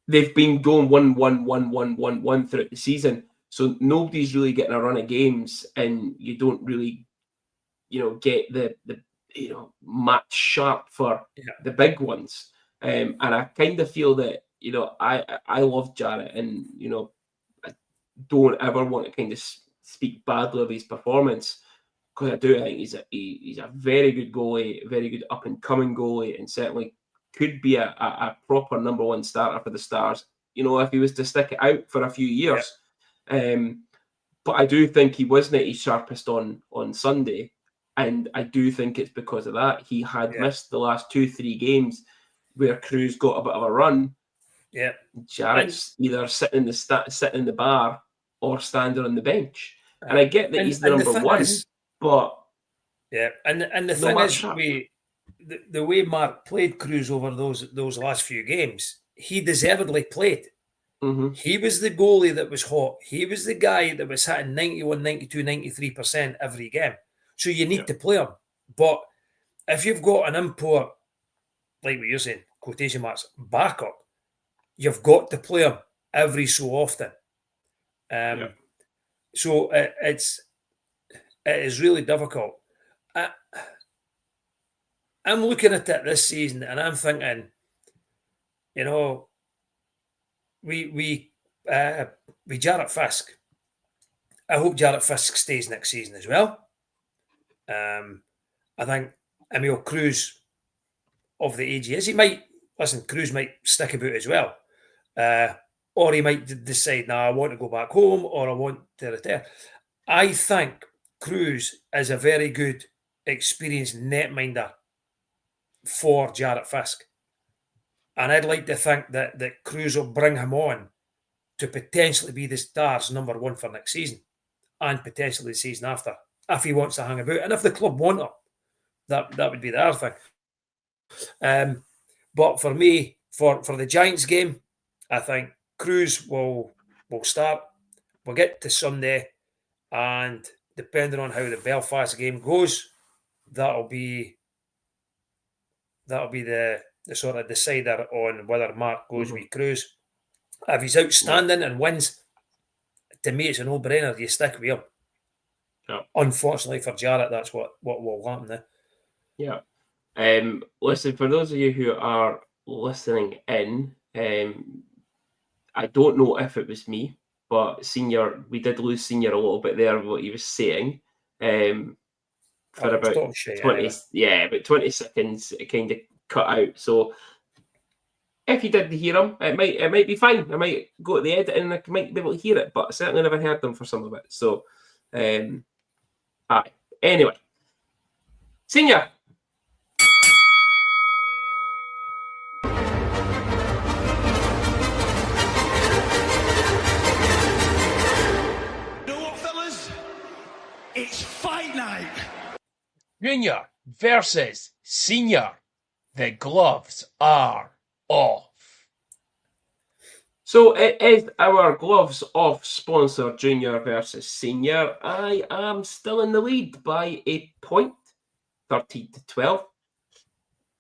They've been going 1-1-1-1-1-1 throughout the season. So nobody's really getting a run of games, and you don't really, you know, get the you know, match sharp for the big ones. And I kind of feel that, you know, I love Jarrett, and, you know, I don't ever want to kind of speak badly of his performance, because I do. I think he's a very good goalie, very good up and coming goalie, and certainly could be a proper number one starter for the Stars, you know, if he was to stick it out for a few years. But I do think he wasn't at his sharpest on Sunday, and I do think it's because of that. He had missed the last 2-3 games where Cruz got a bit of a run. Yeah, Jarrett's either sitting in the bar or standing on the bench, and I get that he's the number one. But and the thing is, the way Mark played Cruz over those last few games, he deservedly played. He was the goalie that was hot. He was the guy that was hitting 91, 92, 93% every game. So you need to play him. But if you've got an import, like what you're saying, quotation marks, backup, you've got to play him every so often. So it is really difficult. I'm looking at it this season and I'm thinking, you know, we Jarrett Fisk. I hope Jarrett Fisk stays next season as well. I think Emil Cruz, of the age he is, Cruz might stick about as well. Or he might decide, I want to go back home, or I want to retire. I think Cruz is a very good, experienced netminder for Jarrett Fisk. And I'd like to think that Cruz will bring him on to potentially be the Stars' number one for next season, and potentially the season after, if he wants to hang about. And if the club want him, that would be the other thing. But for me, for the Giants game, I think Cruz will start. We'll get to Sunday, and depending on how the Belfast game goes, that'll be the sort of decider on whether Mark goes with Cruz. If he's outstanding and wins, to me it's a no-brainer. You stick with him. Yeah. Unfortunately for Jarrett, that's what will happen there. Yeah. Listen, for those of you who are listening in, I don't know if it was me, but we did lose Senior a little bit there, what he was saying. For about 20, about 20 seconds, it kind of cut out. So if you did hear him, it might be fine. I might go to the edit and I might be able to hear it, but I certainly never heard them for some of it. So, anyway, Senior. It's fight night. Junior versus Senior. The gloves are off. So it is our gloves off sponsor, junior versus senior. I am still in the lead by a point, 13-12.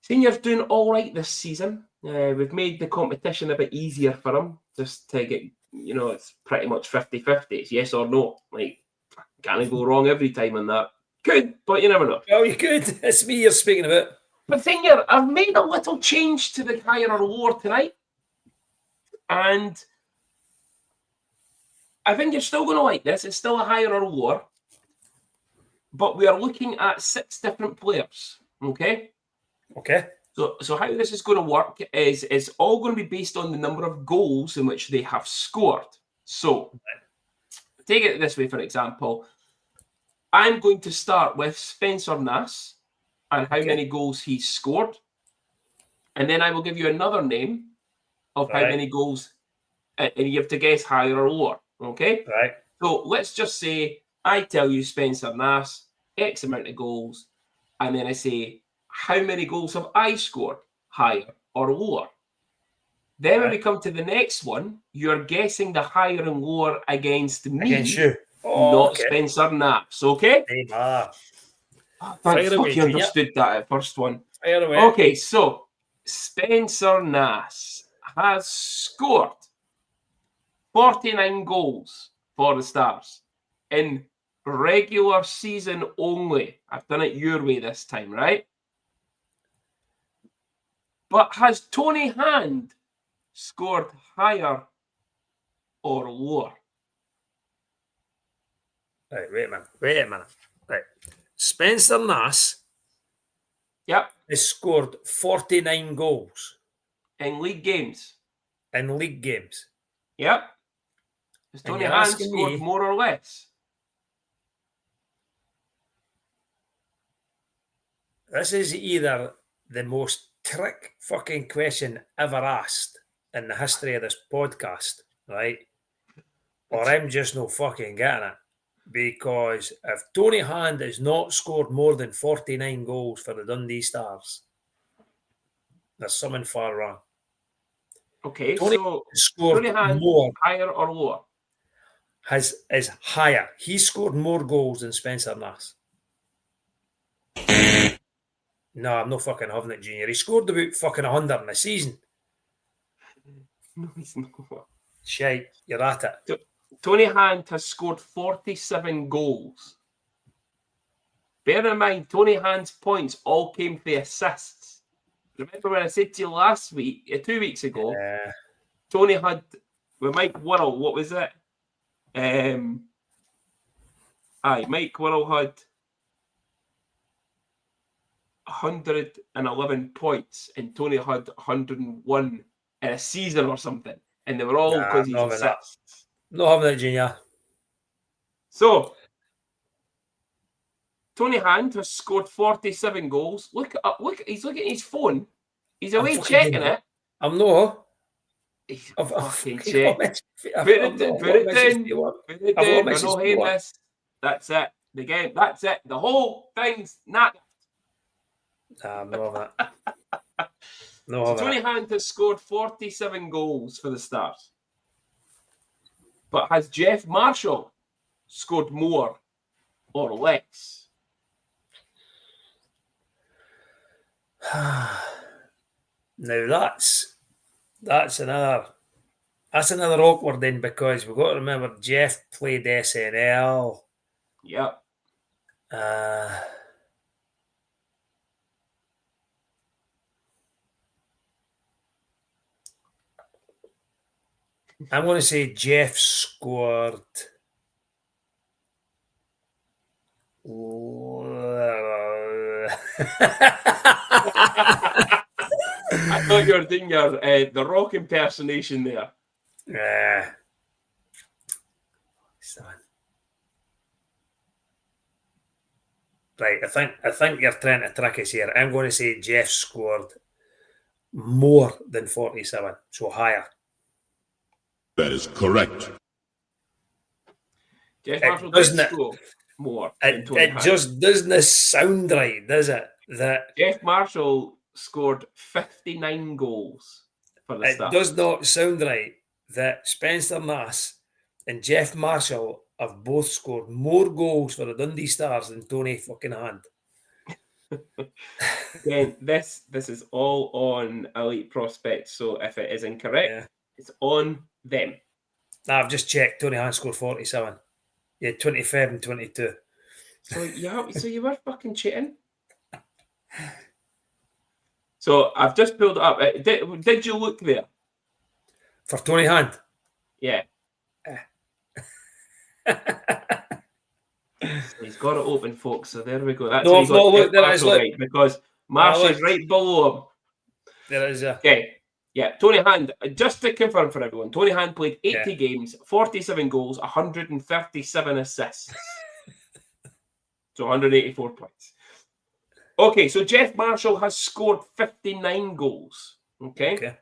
Senior's doing all right this season. We've made the competition a bit easier for them, just to get, it's pretty much 50-50. It's yes or no. Like, can't go wrong every time on that. Good, but you never know. Oh, you could. It's me you're speaking about. But senior, I've made a little change to the higher or lower tonight. And I think you're still going to like this. It's still a higher or lower. But we are looking at 6 different players. Okay? Okay. So how this is going to work is it's all going to be based on the number of goals in which they have scored. So take it this way, for example. I'm going to start with Spencer Nass and how many goals he's scored. And then I will give you another name of how many goals, and you have to guess higher or lower. Okay? Right. So let's just say I tell you Spencer Nass, X amount of goals, and then I say, how many goals have I scored, higher or lower? Then when we come to the next one, you're guessing the higher and lower against me, against you, not Spencer Nass. Okay? Hey, ma. Thank fuck you understood that at first one. Fire away. Okay, so Spencer Nass has scored 49 goals for the Stars in regular season only. I've done it your way this time, right? But has Tony Hand scored higher or lower? Right, wait a minute. Right. Spencer Nass has scored 49 goals in league games. In league games. Yep. Has Tony Hand scored more or less? This is either the most trick fucking question ever asked in the history of this podcast, right? Or I'm just no fucking getting it. Because if Tony Hand has not scored more than 49 goals for the Dundee Stars, there's something far wrong. Okay, Tony scored Tony Hand, more. Higher or lower? Is higher. He scored more goals than Spencer Nass. No, I'm not fucking having it, Junior. He scored about fucking 100 in a season. No, he's not. Shite, you're at it. Tony Hand has scored 47 goals. Bear in mind, Tony Hand's points all came for assists. Remember when I said to you 2 weeks ago, Tony had, with Mike Worrell, what was it? Mike Worrell had 111 points and Tony had 101 in a season or something. And they were all because he's assists. Not having it, Junior. So, Tony Hand has scored 47 goals. Look, he's looking at his phone. He's away checking it. I'm not. He's fucking check. Put it down. We're not hearing this. That's it. The game. That's it. The whole thing's not. Nah, I'm not having it. So Tony Hand has scored 47 goals for the Stars. But has Jeff Marshall scored more or less? Now that's another awkward thing because we've got to remember Jeff played SNL. Yep. I'm going to say Jeff scored. I thought you were doing your The Rock impersonation there. Right, I think you're trying to trick us here. I'm going to say Jeff scored more than 47, so higher. That is correct. Jeff Marshall did score more. It just doesn't sound right, does it? That Jeff Marshall scored 59 goals for the It Stars. does not sound right that Spencer Nass and Jeff Marshall have both scored more goals for the Dundee Stars than Tony fucking Hand. Again, this is all on Elite Prospects, so if it is incorrect, Yeah. it's on them. Now, I've just checked. Tony Hand scored 47. Yeah, 25 and 22. So you were fucking cheating. So I've just pulled it up. Did you look there? For Tony Hand. Yeah. So he's got it open, folks. So there we go. That's No, how I've you not got looked. There it is, Marshall look. right, because Marsh is look. right below him. There is a. Okay. Yeah, Tony Hand, just to confirm for everyone, Tony Hand played 80 games, 47 goals, 137 assists. So 184 points. Okay, so Jeff Marshall has scored 59 goals. Okay.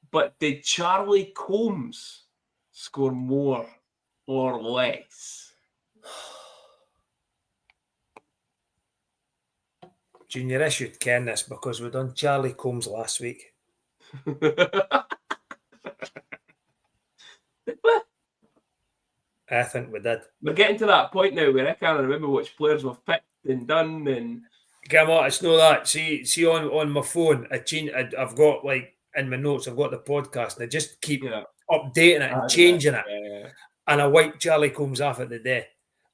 But did Charlie Combs score more or less? Junior, I should ken this because we done Charlie Combs last week. I think we did. We're getting to that point now where I can't remember which players we've picked and done. And Come on, it's no that. See on my phone, I've got like in my notes, I've got the podcast, and I just keep updating it and changing it. Yeah. And I wiped Charlie Combs off at the day.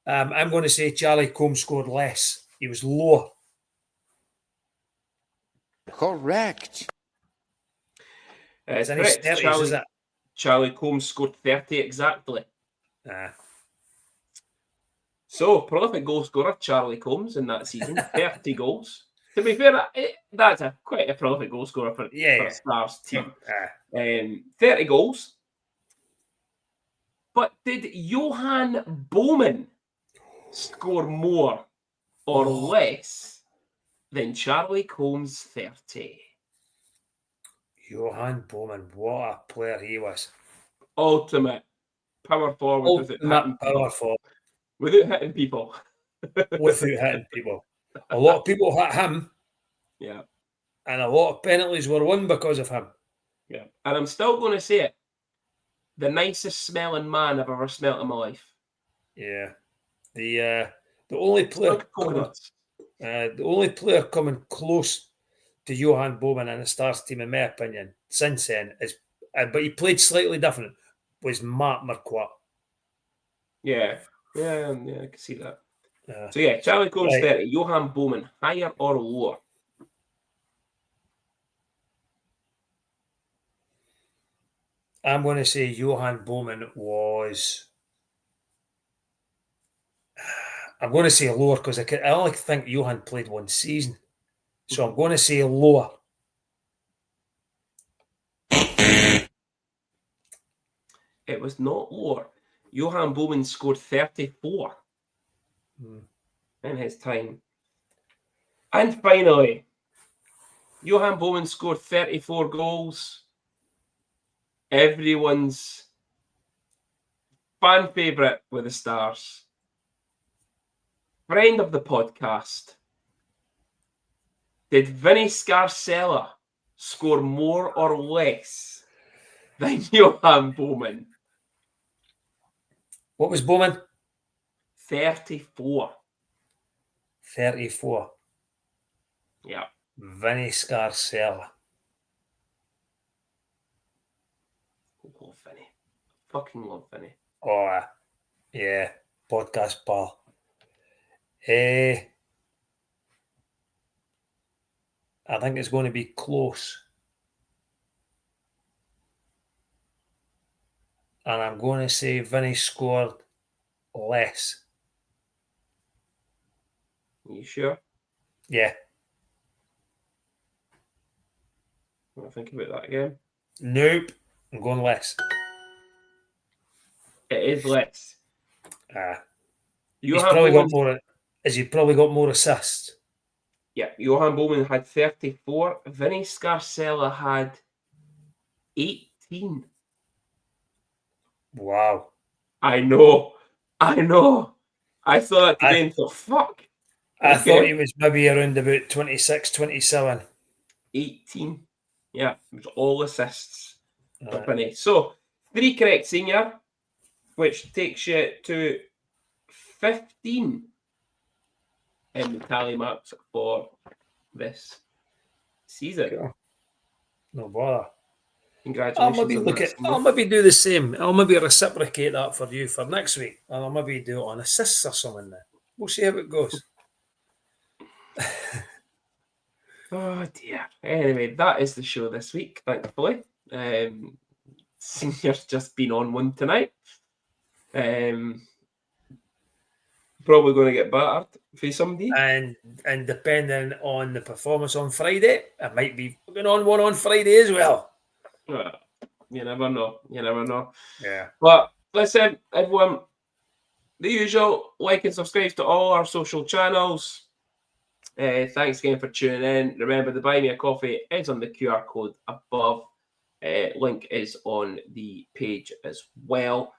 I'm going to say Charlie Combs scored less. He was lower. Correct. It's in his correct. 30s, is it? Charlie Combs scored 30 exactly. Ah. So, prolific goal scorer Charlie Combs in that season, 30 goals. To be fair, that's quite a prolific goal scorer for a Stars team. 30 goals. But did Johan Bowman score more or less than Charlie Combs 30? Johan Bowman, what a player he was. Ultimate power forward. Ultimate power forward. Without hitting people. Without hitting people. A lot of people hit him. Yeah. And a lot of penalties were won because of him. Yeah. And I'm still going to say it. The nicest smelling man I've ever smelt in my life. Yeah. The only player coming close to Johan Bowman in the Stars team, in my opinion, since then is, but he played slightly different, was Mark Marquardt. Yeah, I can see that. So yeah, Charlie Combs 30, Johan Bowman, higher or lower? I'm going to say Johan Bowman was. I'm going to say lower because I only think Johan played one season. So I'm going to say lower. It was not lower. Johan Bowman scored 34 in his time. And finally, Johan Bowman scored 34 goals. Everyone's fan favourite with the Stars. Friend of the podcast. Did Vinny Scarcella score more or less than Johan Bowman? What was Bowman? 34. 34. Yeah. Vinny Scarcella. Love Vinny. Fucking love Vinny. Oh, yeah. Podcast pal. I think it's going to be close. And I'm going to say Vinny scored less. Are you sure? Yeah. Want to think about that again? Nope. I'm going less. It is less. He's probably got more. Has he probably got more assists? Yeah, Johan Bowman had 34. Vinny Scarcella had 18. Wow. I know. I saw that today and thought, fuck. I Okay. thought he was maybe around about 26, 27. 18. Yeah, it was all assists for Right. Finney. So, 3 correct, senior, which takes you to 15 in the tally marks for this season. Cool. No bother. Congratulations. I'll maybe do the same. I'll maybe reciprocate that for you for next week. And I'll maybe do it on assists or something then. We'll see how it goes. Oh dear. Anyway, that is the show this week, thankfully. Senior's just been on one tonight. Probably going to get battered for somebody. And depending on the performance on Friday, it might be going on one on Friday as well. Well, you never know. You never know. Yeah. But listen, everyone, the usual, like and subscribe to all our social channels. Thanks again for tuning in. Remember, the Buy Me a Coffee is on the QR code above. Link is on the page as well.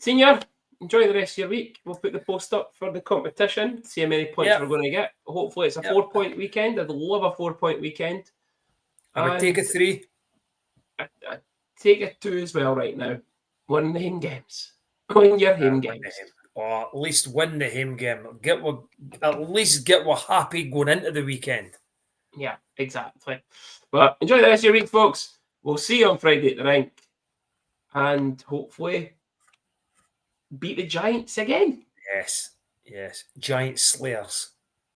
Senior, enjoy the rest of your week. We'll put the post up for the competition, see how many points we're going to get. Hopefully it's a 4-point weekend. I'd love a 4-point weekend. I would take a 3. I take a 2 as well right now. Win the home games. Win your home games. Or at least win the home game. At least get what happy going into the weekend. Yeah, exactly. But enjoy the rest of your week, folks. We'll see you on Friday at the rink. And hopefully beat the Giants again. Yes. Giant Slayers.